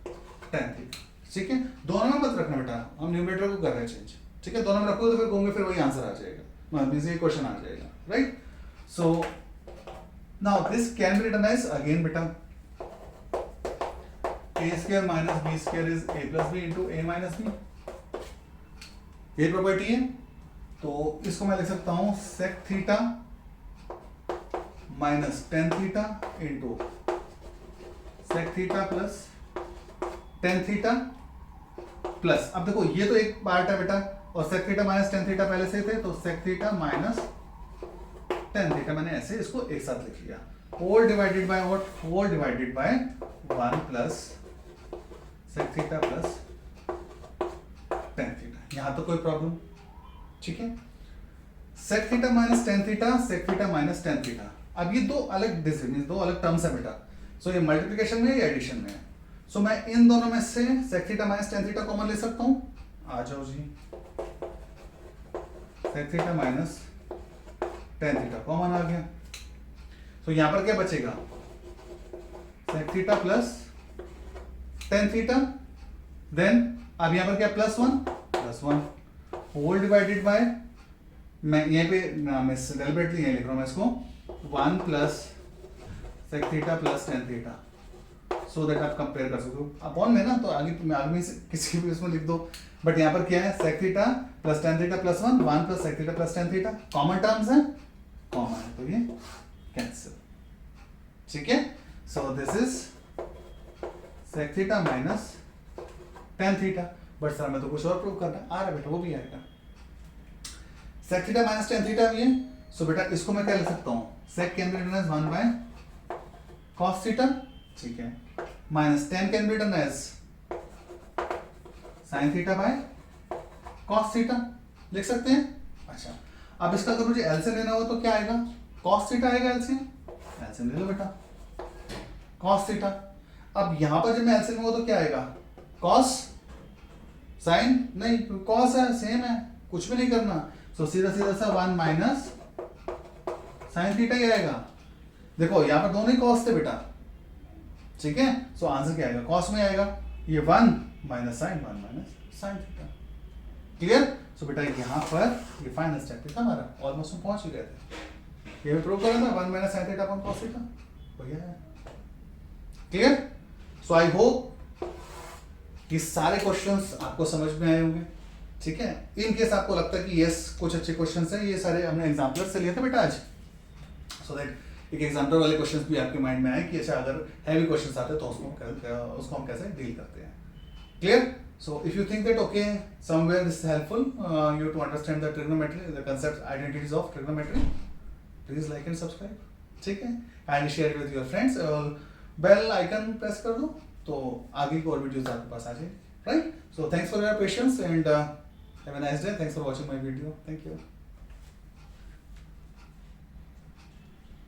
tan theta. ठीक है, दोनों में मत रखना बेटा, हम न्यूमरेटर को कर रहे हैं चेंज। ठीक है, दोनों में रखोगे तो फिर होंगे, फिर वही आंसर आ जाएगा, मींस ये क्वेश्चन आ जाएगा, right. So now this can be written as again बेटा a square minus b square is a plus b into a minus b, ये प्रॉपर्टी है। तो इसको मैं लिख सकता हूं sec theta minus tan theta into sec theta plus tan theta plus, अब देखो ये तो एक पार्ट है बेटा, और sec theta minus tan theta पहले से थे, तो sec theta minus tan theta मैंने ऐसे इसको एक साथ लिख लिया, whole divided by what, whole divided by 1 plus sec theta plus tan theta. यहां तो कोई प्रॉब्लम, ठीक है। Sec theta minus tan theta, sec theta minus tan theta, अब ये दो अलग मींस दो अलग टर्म्स है बेटा। सो ये मल्टीप्लिकेशन में या एडिशन में है। सो मैं इन दोनों में से sec theta minus tan theta common ले सकता हूं, आ जाओ जी, sec theta minus tan theta common आ गया। तो यहां पर क्या बचेगा, sec theta plus tan theta, then अब यहां पर क्या plus one whole divided by, मैं यहां पे डेलिबरेटली यहां लिख रहा हूं मैं इसको 1 plus sec theta plus tan theta, so that आप कंपेयर कर सकते हो अपॉन में ना, तो आगे में से किसी भी उसमें लिख दो। बट यहाँ पर क्या है, sec theta plus tan theta plus 1 plus sec theta plus tan theta, common terms है, कॉमन है, तो ये कैंसिल। ठीक है, so this is sec theta minus tan theta. But sir मैं तो कुछ और प्रूव करना आ रहा है बेटा, वो भी आएगा। Sec theta minus tan theta भी है, सो बेटा इसको मैं क्या लिख सकता हूँ, sec can be written as 1 by cos theta, ठीक है, minus tan can be written as sine theta by cos theta, लिख सकते हैं। अच्छा, अब इसका अगर मुझे एलसीएम लेना हो तो क्या आएगा, कॉस थीटा आएगा एलसीएम, एलसीएम ले लो बेटा, कॉस थीटा। अब यहां पर जब मैं एलसीएम लूंगा तो क्या आएगा, कॉस साइन, नहीं कॉस है, सेम है, कुछ भी नहीं करना। सो सीधा सीधा सा 1 माइनस साइन थीटा ही आएगा। देखो यहां पर दोनों ही कॉस थे बेटा, ठीक है। सो आंसर क्या आएगा, कॉस में आएगा, ये 1 minus sine, 1 minus sine theta. Clear. So बेटा यहां पर ये फाइनल स्टेप था हमारा, ऑलमोस्ट हम पहुंच ही गए थे। ये भी प्रूव करा था 1 minus sine theta upon cos theta, बढ़िया है। क्लियर। सो आई होप ये सारे क्वेश्चंस आपको समझ में आए होंगे, ठीक है। इन केस आपको लगता है कि यस कुछ अच्छे क्वेश्चंस हैं, ये सारे हमने एग्जाम्पलर से लिए थे बेटा आज, सो दैट एक एग्जाम्पलर वाले क्वेश्चंस भी आपके माइंड में आए कि अच्छा अगर हैवी क्वेश्चंस आते हैं तो उसको हम कैसे डील करते हैं। Clear. So if you think that okay somewhere this is helpful you to understand the trigonometry, the concepts, identities of trigonometry, please like and subscribe, ठीक है, and share it with your friends, और bell icon press कर दो तो आगे की और videos आपके पास आ जाए, right. So thanks for your patience and have a nice day, thanks for watching my video, thank you.